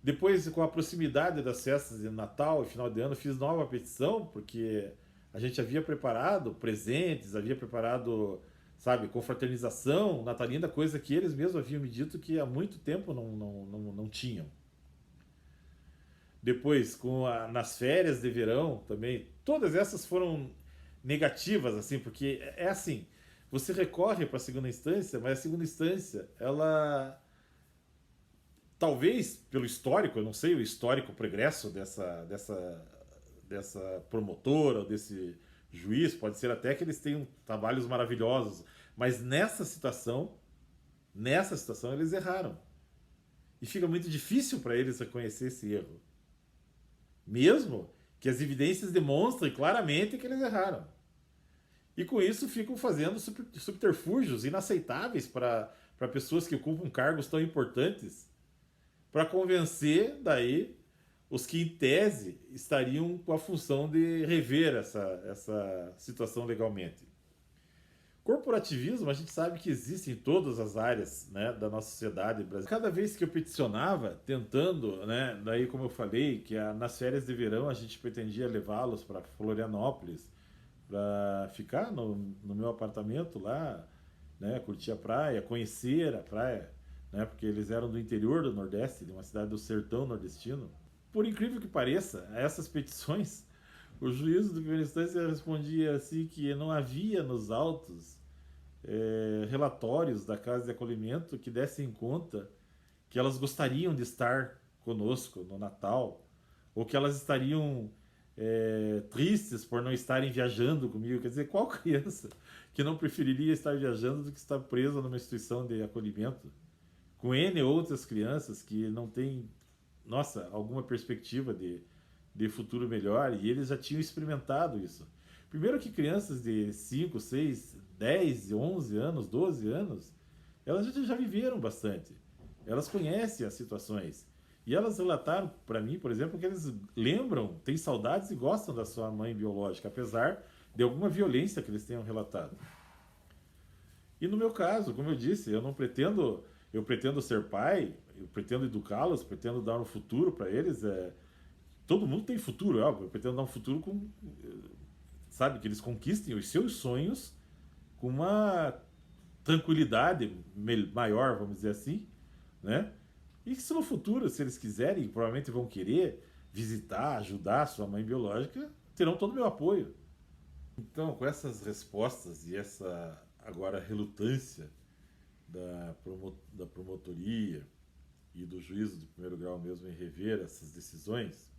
Depois, com a proximidade das festas de Natal e final de ano, fiz nova petição, porque a gente havia preparado presentes, havia preparado, sabe, confraternização natalina, coisa que eles mesmos haviam me dito que há muito tempo não tinham. Depois, nas férias de verão também, todas essas foram negativas, assim, porque é assim, você recorre para a segunda instância, mas a segunda instância, ela talvez pelo histórico, eu não sei o histórico pregresso dessa promotora ou desse juiz, pode ser até que eles tenham trabalhos maravilhosos, mas nessa situação eles erraram. E fica muito difícil para eles reconhecer esse erro. Mesmo que as evidências demonstrem claramente que eles erraram. E com isso ficam fazendo subterfúgios inaceitáveis para pessoas que ocupam cargos tão importantes, para convencer daí os que em tese estariam com a função de rever essa situação legalmente. Corporativismo, a gente sabe que existe em todas as áreas, né, da nossa sociedade brasileira. Cada vez que eu peticionava, tentando, né, daí como eu falei, que nas férias de verão a gente pretendia levá-los para Florianópolis, para ficar no meu apartamento lá, né, curtir a praia, conhecer a praia, né, porque eles eram do interior do Nordeste, de uma cidade do sertão nordestino. Por incrível que pareça, a essas petições, o juízo de primeira instância respondia assim que não havia nos autos relatórios da casa de acolhimento que dessem conta que elas gostariam de estar conosco no Natal, ou que elas estariam tristes por não estarem viajando comigo. Quer dizer, qual criança que não preferiria estar viajando do que estar presa numa instituição de acolhimento? Com N outras crianças que não têm, nossa, alguma perspectiva de futuro melhor, e eles já tinham experimentado isso. Primeiro que crianças de 5, 6, 10, 11 anos, 12 anos, elas já viveram bastante. Elas conhecem as situações. E elas relataram para mim, por exemplo, que eles lembram, têm saudades e gostam da sua mãe biológica, apesar de alguma violência que eles tenham relatado. E no meu caso, como eu disse, eu pretendo ser pai, eu pretendo educá-los, pretendo dar um futuro para eles. Todo mundo tem futuro, é óbvio. Eu pretendo dar um futuro sabe, que eles conquistem os seus sonhos com uma tranquilidade maior, vamos dizer assim, né? E que se no futuro, se eles quiserem, provavelmente vão querer visitar, ajudar a sua mãe biológica, terão todo o meu apoio. Então, com essas respostas e essa agora relutância da promotoria e do juízo de primeiro grau mesmo em rever essas decisões,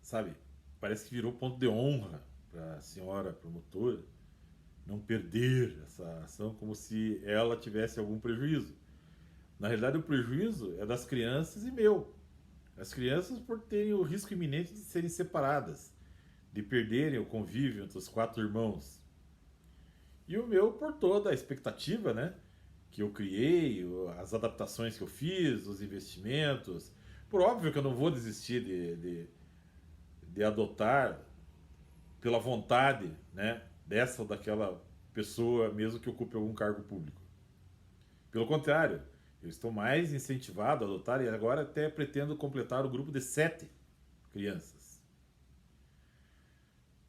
sabe, parece que virou ponto de honra para a senhora promotora não perder essa ação como se ela tivesse algum prejuízo. Na realidade, o prejuízo é das crianças e meu. As crianças por terem o risco iminente de serem separadas, de perderem o convívio entre os 4 irmãos. E o meu por toda a expectativa, né, que eu criei, as adaptações que eu fiz, os investimentos. Por óbvio que eu não vou desistir de adotar pela vontade, né, dessa ou daquela pessoa, mesmo que ocupe algum cargo público. Pelo contrário, eu estou mais incentivado a adotar e agora até pretendo completar o grupo de 7 crianças.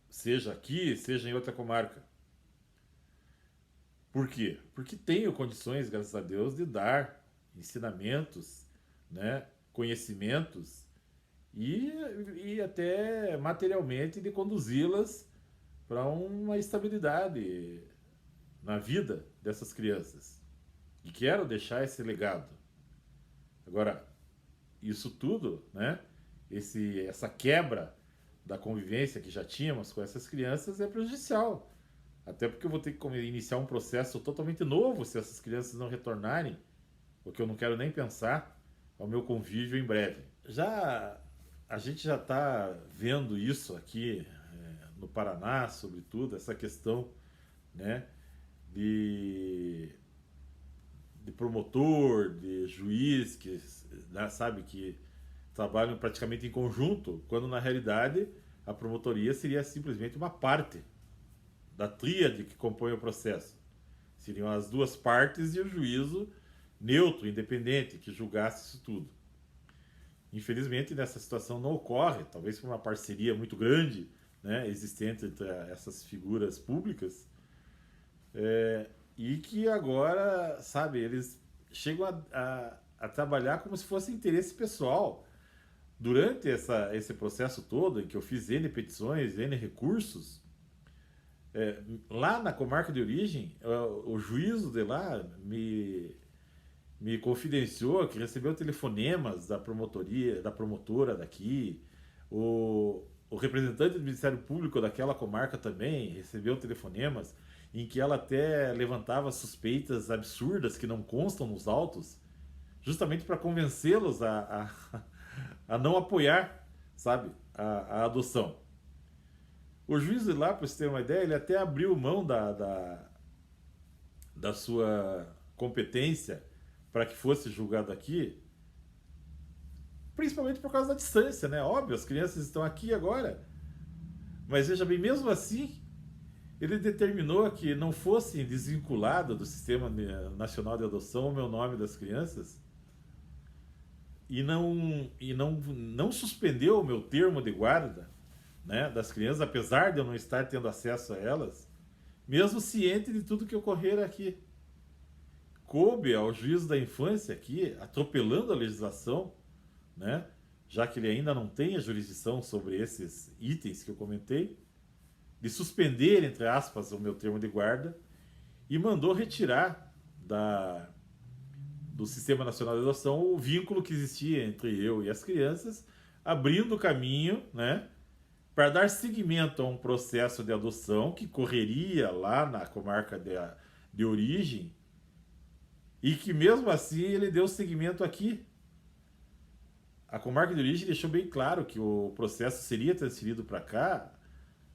Seja aqui, seja em outra comarca. Por quê? Porque tenho condições, graças a Deus, de dar ensinamentos, né, conhecimentos e até materialmente de conduzi-las para uma estabilidade na vida dessas crianças. E quero deixar esse legado. Agora, isso tudo, né, essa quebra da convivência que já tínhamos com essas crianças é prejudicial. Até porque eu vou ter que iniciar um processo totalmente novo se essas crianças não retornarem, porque eu não quero nem pensar ao meu convívio em breve. A gente já está vendo isso aqui no Paraná, sobretudo, essa questão, né, de promotor, de juiz, que, né, sabe, que trabalham praticamente em conjunto, quando na realidade a promotoria seria simplesmente uma parte da tríade que compõe o processo. Seriam as 2 partes e o juízo neutro, independente, que julgasse isso tudo. Infelizmente, nessa situação não ocorre, talvez por uma parceria muito grande, né, existente entre essas figuras públicas, e que agora, sabe, eles chegam a trabalhar como se fosse interesse pessoal. Durante esse processo todo, em que eu fiz N petições, N recursos, Lá na comarca de origem, o juízo de lá me confidenciou que recebeu telefonemas da promotoria, da promotora daqui, o representante do Ministério Público daquela comarca também recebeu telefonemas em que ela até levantava suspeitas absurdas que não constam nos autos, justamente para convencê-los a não apoiar, sabe, a adoção. O juiz de lá, para você ter uma ideia, ele até abriu mão da sua competência para que fosse julgado aqui, principalmente por causa da distância, né? Óbvio, as crianças estão aqui agora, mas veja bem, mesmo assim, ele determinou que não fosse desvinculado do Sistema Nacional de Adoção o meu nome das crianças e não suspendeu o meu termo de guarda, né, das crianças, apesar de eu não estar tendo acesso a elas, mesmo ciente de tudo que ocorrer aqui. Coube ao juízo da infância aqui, atropelando a legislação, né, já que ele ainda não tem a jurisdição sobre esses itens que eu comentei, de suspender, entre aspas, o meu termo de guarda e mandou retirar do Sistema Nacional de Adoção o vínculo que existia entre eu e as crianças, abrindo o caminho, né, para dar seguimento a um processo de adoção que correria lá na comarca de origem e que mesmo assim ele deu seguimento aqui. A comarca de origem deixou bem claro que o processo seria transferido para cá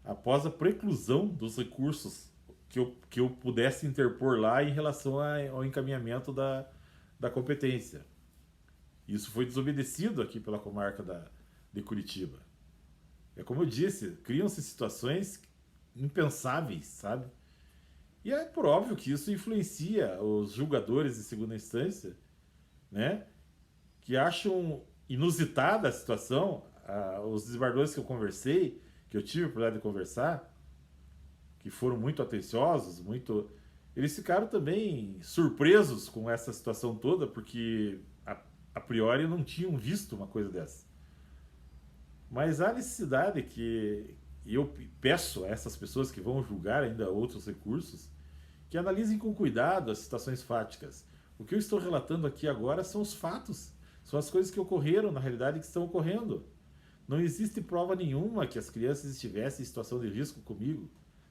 após a preclusão dos recursos que eu pudesse interpor lá em relação ao encaminhamento da competência. Isso foi desobedecido aqui pela comarca de Curitiba. É como eu disse, criam-se situações impensáveis, sabe? E é por óbvio que isso influencia os julgadores de segunda instância, né? Que acham inusitada a situação. Os desembargadores que eu conversei, que eu tive a oportunidade de conversar, que foram muito atenciosos, eles ficaram também surpresos com essa situação toda, porque a priori não tinham visto uma coisa dessa. Mas há necessidade que eu peço a essas pessoas que vão julgar ainda outros recursos que analisem com cuidado as situações fáticas. O que eu estou relatando aqui agora são os fatos, são as coisas que ocorreram na realidade que estão ocorrendo. Não existe prova nenhuma que as crianças estivessem em situação de risco comigo.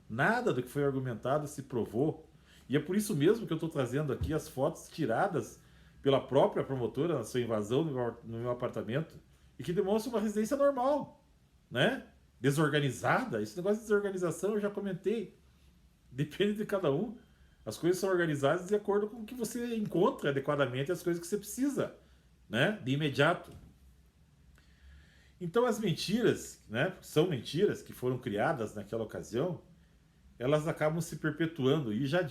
Nada do que foi argumentado se provou. E é por isso mesmo que eu estou trazendo aqui as fotos tiradas pela própria promotora na sua invasão no meu apartamento e que demonstram uma residência normal, né? Desorganizada. Esse negócio de desorganização eu já comentei. Depende de cada um. As coisas são organizadas de acordo com o que você encontra adequadamente as coisas que você precisa, né? De imediato. Então as mentiras, né, são mentiras que foram criadas naquela ocasião, elas acabam se perpetuando. E já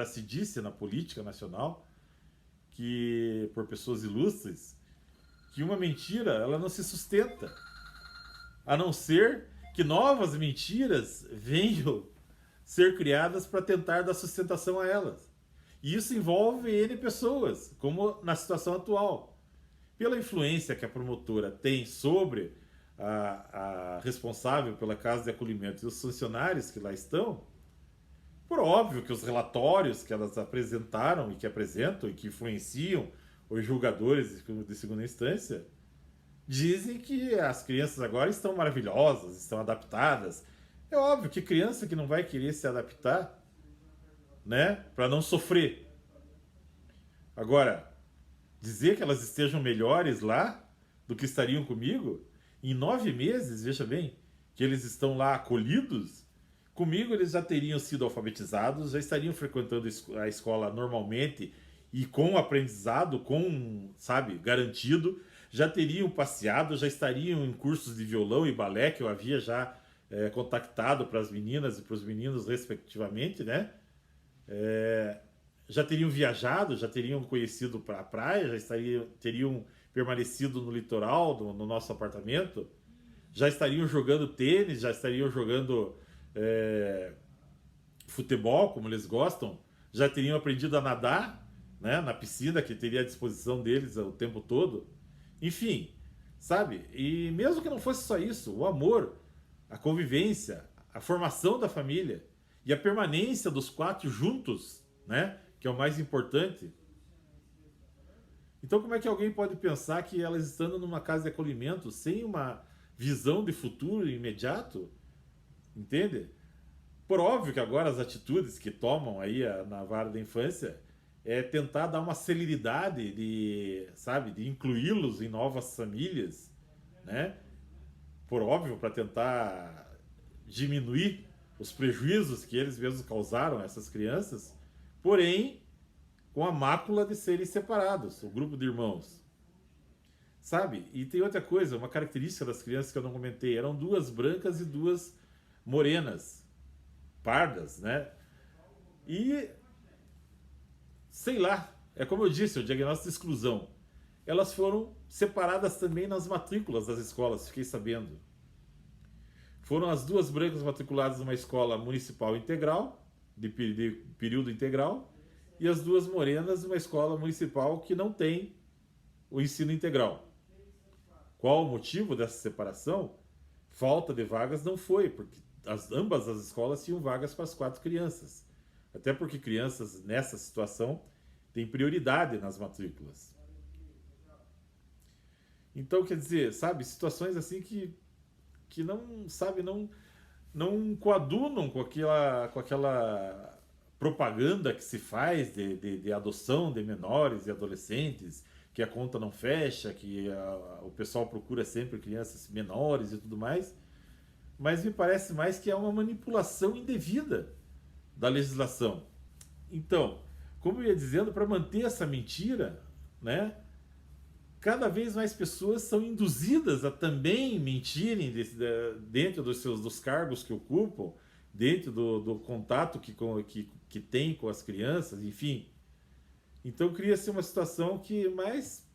se disse na política nacional que por pessoas ilustres que uma mentira ela não se sustenta, a não ser que novas mentiras venham ser criadas para tentar dar sustentação a elas. E isso envolve N pessoas, como na situação atual. Pela influência que a promotora tem sobre a responsável pela casa de acolhimento e os funcionários que lá estão, por óbvio que os relatórios que elas apresentaram e que apresentam e que influenciam os julgadores de segunda instância, dizem que as crianças agora estão maravilhosas, estão adaptadas. É óbvio que criança que não vai querer se adaptar, né, para não sofrer. Agora, dizer que elas estejam melhores lá do que estariam comigo, em 9 meses, veja bem, que eles estão lá acolhidos, comigo eles já teriam sido alfabetizados, já estariam frequentando a escola normalmente e com aprendizado, sabe, garantido, já teriam passeado, já estariam em cursos de violão e balé que eu havia já contactado para as meninas e para os meninos respectivamente, né? Já teriam viajado, já teriam conhecido a praia, teriam permanecido no litoral, no nosso apartamento, já estariam jogando tênis, já estariam jogando futebol, como eles gostam, já teriam aprendido a nadar, né, na piscina que teria à disposição deles o tempo todo. Enfim, sabe? E mesmo que não fosse só isso, o amor, a convivência, a formação da família e a permanência dos quatro juntos, né? Que é o mais importante. Então, como é que alguém pode pensar que elas estando numa casa de acolhimento sem uma visão de futuro imediato, entende? Por óbvio que agora as atitudes que tomam aí na vara da infância é tentar dar uma celeridade de, sabe, de incluí-los em novas famílias, né? Por óbvio, para tentar diminuir os prejuízos que eles mesmos causaram a essas crianças, porém com a mácula de serem separados, o grupo de irmãos. Sabe? E tem outra coisa, uma característica das crianças que eu não comentei, eram duas brancas e duas morenas, pardas, né? E, sei lá, é como eu disse, o diagnóstico de exclusão. Elas foram separadas também nas matrículas das escolas, fiquei sabendo. Foram as duas brancas matriculadas numa escola municipal integral, de período integral, e as duas morenas numa escola municipal que não tem o ensino integral. Qual o motivo dessa separação? Falta de vagas não foi, porque ambas as escolas tinham vagas para as quatro crianças. Até porque crianças nessa situação têm prioridade nas matrículas. Então, quer dizer, sabe, situações assim que não, sabe, não coadunam com aquela propaganda que se faz de adoção de menores e adolescentes, que a conta não fecha, que o pessoal procura sempre crianças menores e tudo mais, mas me parece mais que é uma manipulação indevida da legislação. Então, como eu ia dizendo, para manter essa mentira, né, cada vez mais pessoas são induzidas a também mentirem dentro dos cargos que ocupam, dentro do contato que tem com as crianças, enfim. Então cria-se uma situação que mais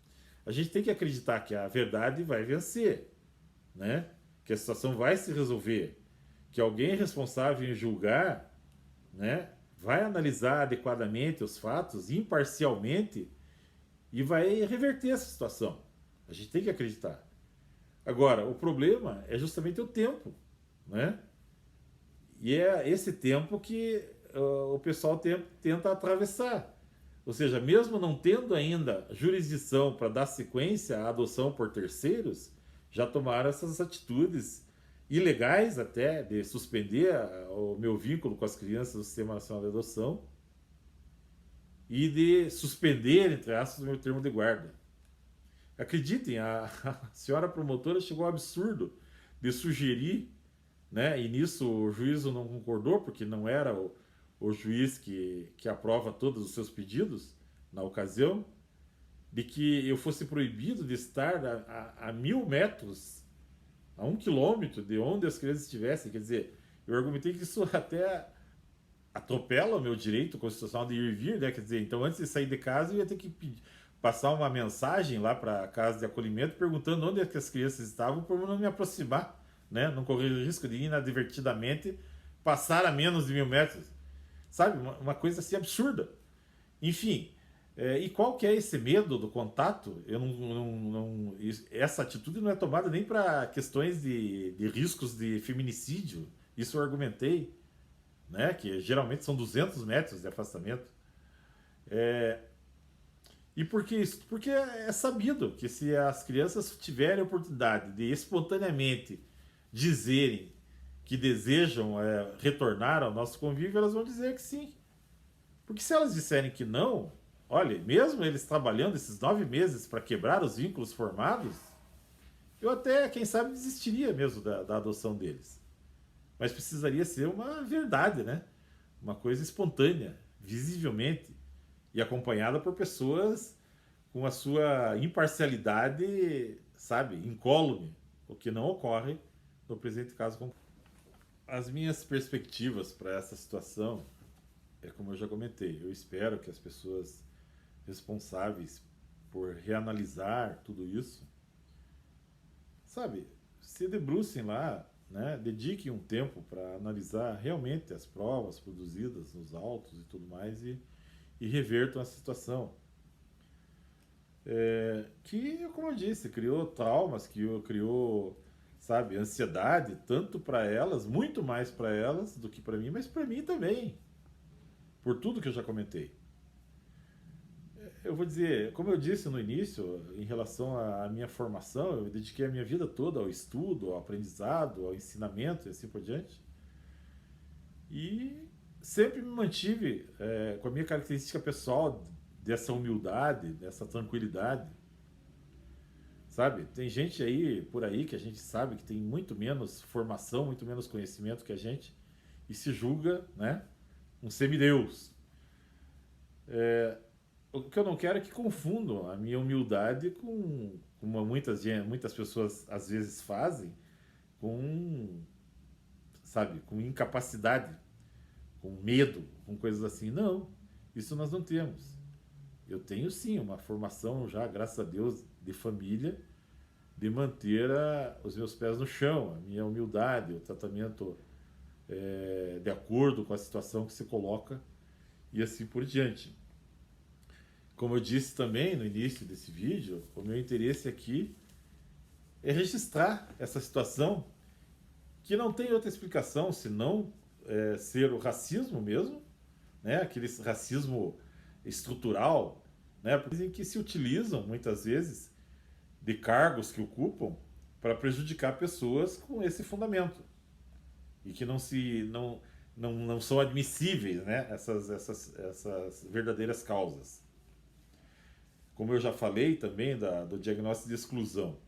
a gente tem que acreditar que a verdade vai vencer, né? Que a situação vai se resolver, que alguém responsável em julgar, né, vai analisar adequadamente os fatos, imparcialmente, e vai reverter essa situação. A gente tem que acreditar. Agora, o problema é justamente o tempo, né? E é esse tempo que o pessoal tenta atravessar. Ou seja, mesmo não tendo ainda jurisdição para dar sequência à adoção por terceiros, já tomaram essas atitudes ilegais até de suspender o meu vínculo com as crianças do Sistema Nacional de Adoção e de suspender, entre aspas, o meu termo de guarda. Acreditem, a senhora promotora chegou ao absurdo de sugerir, né, e nisso o juízo não concordou, porque não era o juiz que aprova todos os seus pedidos na ocasião, de que eu fosse proibido de estar a 1.000 metros, a 1 quilômetro de onde as crianças estivessem. Quer dizer, eu argumentei que isso até atropela o meu direito constitucional de ir e vir, né? Quer dizer, então antes de sair de casa eu ia ter que passar uma mensagem lá para a casa de acolhimento perguntando onde é que as crianças estavam para eu não me aproximar, né? Não correr o risco de inadvertidamente passar a menos de 1.000 metros. Sabe? Uma coisa assim absurda. Enfim, e qual que é esse medo do contato? Essa atitude não é tomada nem para questões de riscos de feminicídio. Isso eu argumentei, né? Que geralmente são 200 metros de afastamento. E por que isso? Porque é sabido que se as crianças tiverem a oportunidade de espontaneamente dizerem que desejam retornar ao nosso convívio, elas vão dizer que sim. Porque se elas disserem que não, olha, mesmo eles trabalhando esses 9 meses para quebrar os vínculos formados, eu até, quem sabe, desistiria mesmo da adoção deles. Mas precisaria ser uma verdade, né? Uma coisa espontânea, visivelmente, e acompanhada por pessoas com a sua imparcialidade, sabe, incólume, o que não ocorre no presente caso. As minhas perspectivas para essa situação é como eu já comentei. Eu espero que as pessoas responsáveis por reanalisar tudo isso, sabe, se debrucem lá, né, dediquem um tempo para analisar realmente as provas produzidas nos autos e tudo mais e revertam a situação. Que, como eu disse, criou traumas, criou sabe? Ansiedade, tanto para elas, muito mais para elas do que para mim, mas para mim também, por tudo que eu já comentei. Eu vou dizer, como eu disse no início, em relação à minha formação, eu dediquei a minha vida toda ao estudo, ao aprendizado, ao ensinamento e assim por diante. E sempre me mantive com a minha característica pessoal dessa humildade, dessa tranquilidade, sabe? Tem gente aí, por aí, que a gente sabe que tem muito menos formação, muito menos conhecimento que a gente e se julga, né, um semideus. O que eu não quero é que confundam a minha humildade com como muitas pessoas às vezes fazem, com, sabe, com incapacidade, com medo, com coisas assim. Não, isso nós não temos. Eu tenho sim uma formação já, graças a Deus, de família, de manter os meus pés no chão, a minha humildade, o tratamento de acordo com a situação que se coloca e assim por diante. Como eu disse também no início desse vídeo, o meu interesse aqui é registrar essa situação que não tem outra explicação senão ser o racismo mesmo, né? Aquele racismo estrutural, né? Em que se utilizam muitas vezes de cargos que ocupam para prejudicar pessoas com esse fundamento e que não são admissíveis, né? Essas verdadeiras causas. Como eu já falei também do diagnóstico de exclusão.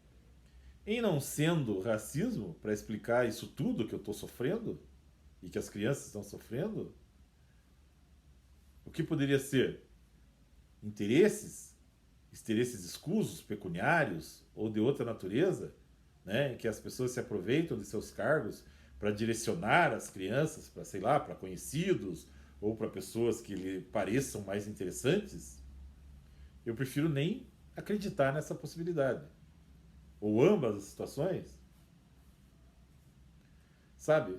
Em não sendo racismo, para explicar isso tudo que eu estou sofrendo e que as crianças estão sofrendo, o que poderia ser? Interesses escusos, pecuniários ou de outra natureza, né, em que as pessoas se aproveitam de seus cargos para direcionar as crianças para, sei lá, para conhecidos ou para pessoas que lhe pareçam mais interessantes. Eu prefiro nem acreditar nessa possibilidade. Ou ambas as situações. Sabe?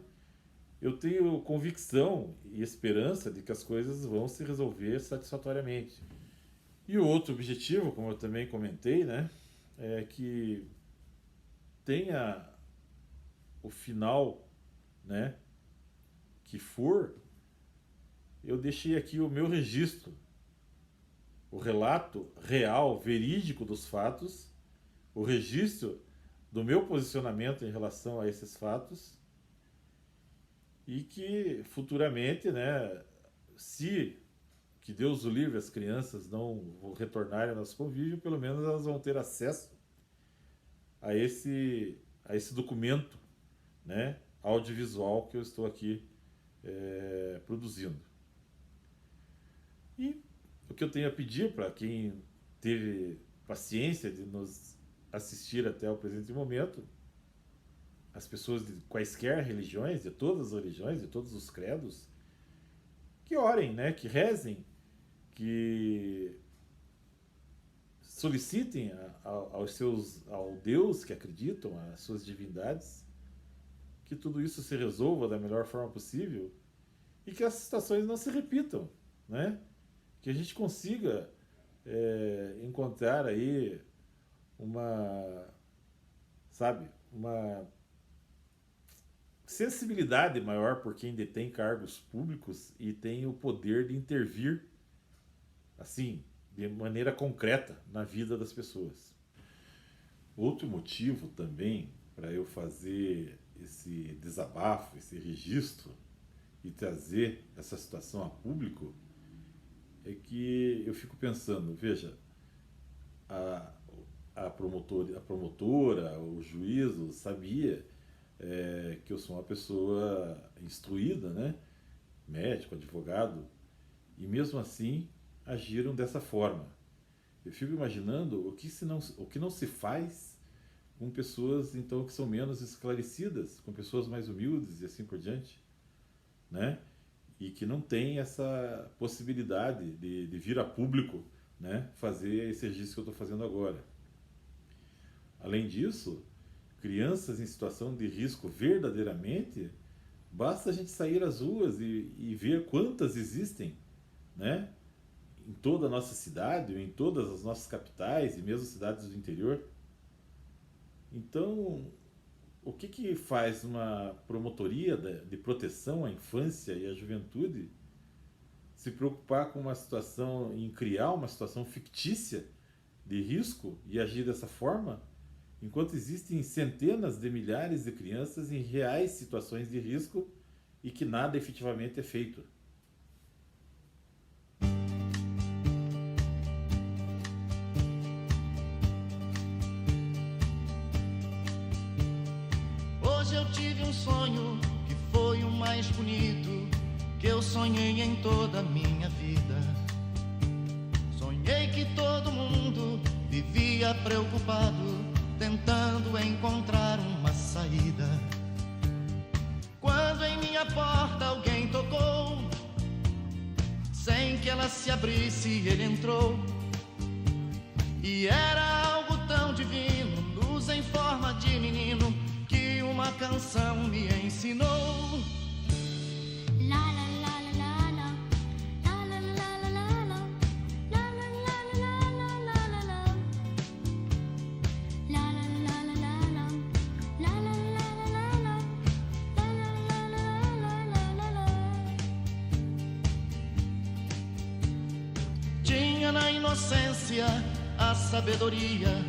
Eu tenho convicção e esperança de que as coisas vão se resolver satisfatoriamente. E o outro objetivo, como eu também comentei, né, é que tenha o final, né, que for, eu deixei aqui o meu registro, o relato real, verídico dos fatos, o registro do meu posicionamento em relação a esses fatos e que futuramente, né, se que Deus o livre, as crianças não retornarem ao nosso convívio, pelo menos elas vão ter acesso a esse documento, né, audiovisual que eu estou aqui produzindo. E o que eu tenho a pedir para quem teve paciência de nos assistir até o presente momento, as pessoas de quaisquer religiões, de todas as religiões, de todos os credos, que orem, né, que rezem, que solicitem ao Deus que acreditam, às suas divindades, que tudo isso se resolva da melhor forma possível e que as situações não se repitam, né? Que a gente consiga encontrar aí uma sensibilidade maior por quem detém cargos públicos e tem o poder de intervir, assim, de maneira concreta na vida das pessoas. Outro motivo também para eu fazer esse desabafo, esse registro e trazer essa situação a público é que eu fico pensando, veja, a promotora, o juízo sabia que eu sou uma pessoa instruída, né? Médico, advogado, e mesmo assim agiram dessa forma. Eu fico imaginando o que não se faz com pessoas então que são menos esclarecidas, com pessoas mais humildes e assim por diante, né? E que não tem essa possibilidade de vir a público, né, fazer esse registro que eu estou fazendo agora. Além disso, crianças em situação de risco verdadeiramente, basta a gente sair às ruas e ver quantas existem, né, em toda a nossa cidade, ou em todas as nossas capitais e mesmo cidades do interior. Então, o que que faz uma promotoria de proteção à infância e à juventude se preocupar com uma situação, em criar uma situação fictícia de risco e agir dessa forma, enquanto existem centenas de milhares de crianças em reais situações de risco e que nada efetivamente é feito? Hoje eu tive um sonho que foi o mais bonito que eu sonhei em toda a minha vida. Sonhei que todo mundo vivia preocupado, tentando encontrar uma saída. Quando em minha porta alguém tocou, sem que ela se abrisse, ele entrou. E era algo tão divino, luz em forma de menino, que uma canção me ensinou. Tinha na inocência a sabedoria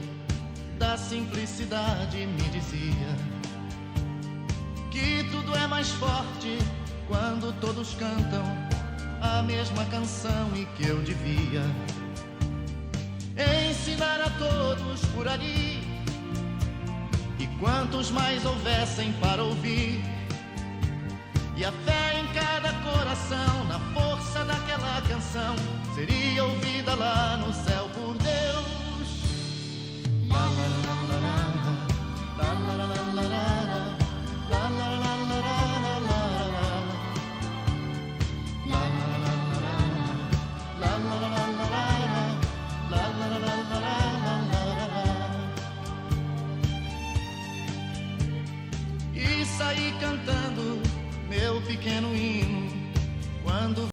da simplicidade, me dizia que tudo é mais forte quando todos cantam a mesma canção e que eu devia ensinar a todos por ali, e quantos mais houvessem para ouvir, e a fé em cada coração, na força daquela canção, seria ouvida lá no céu.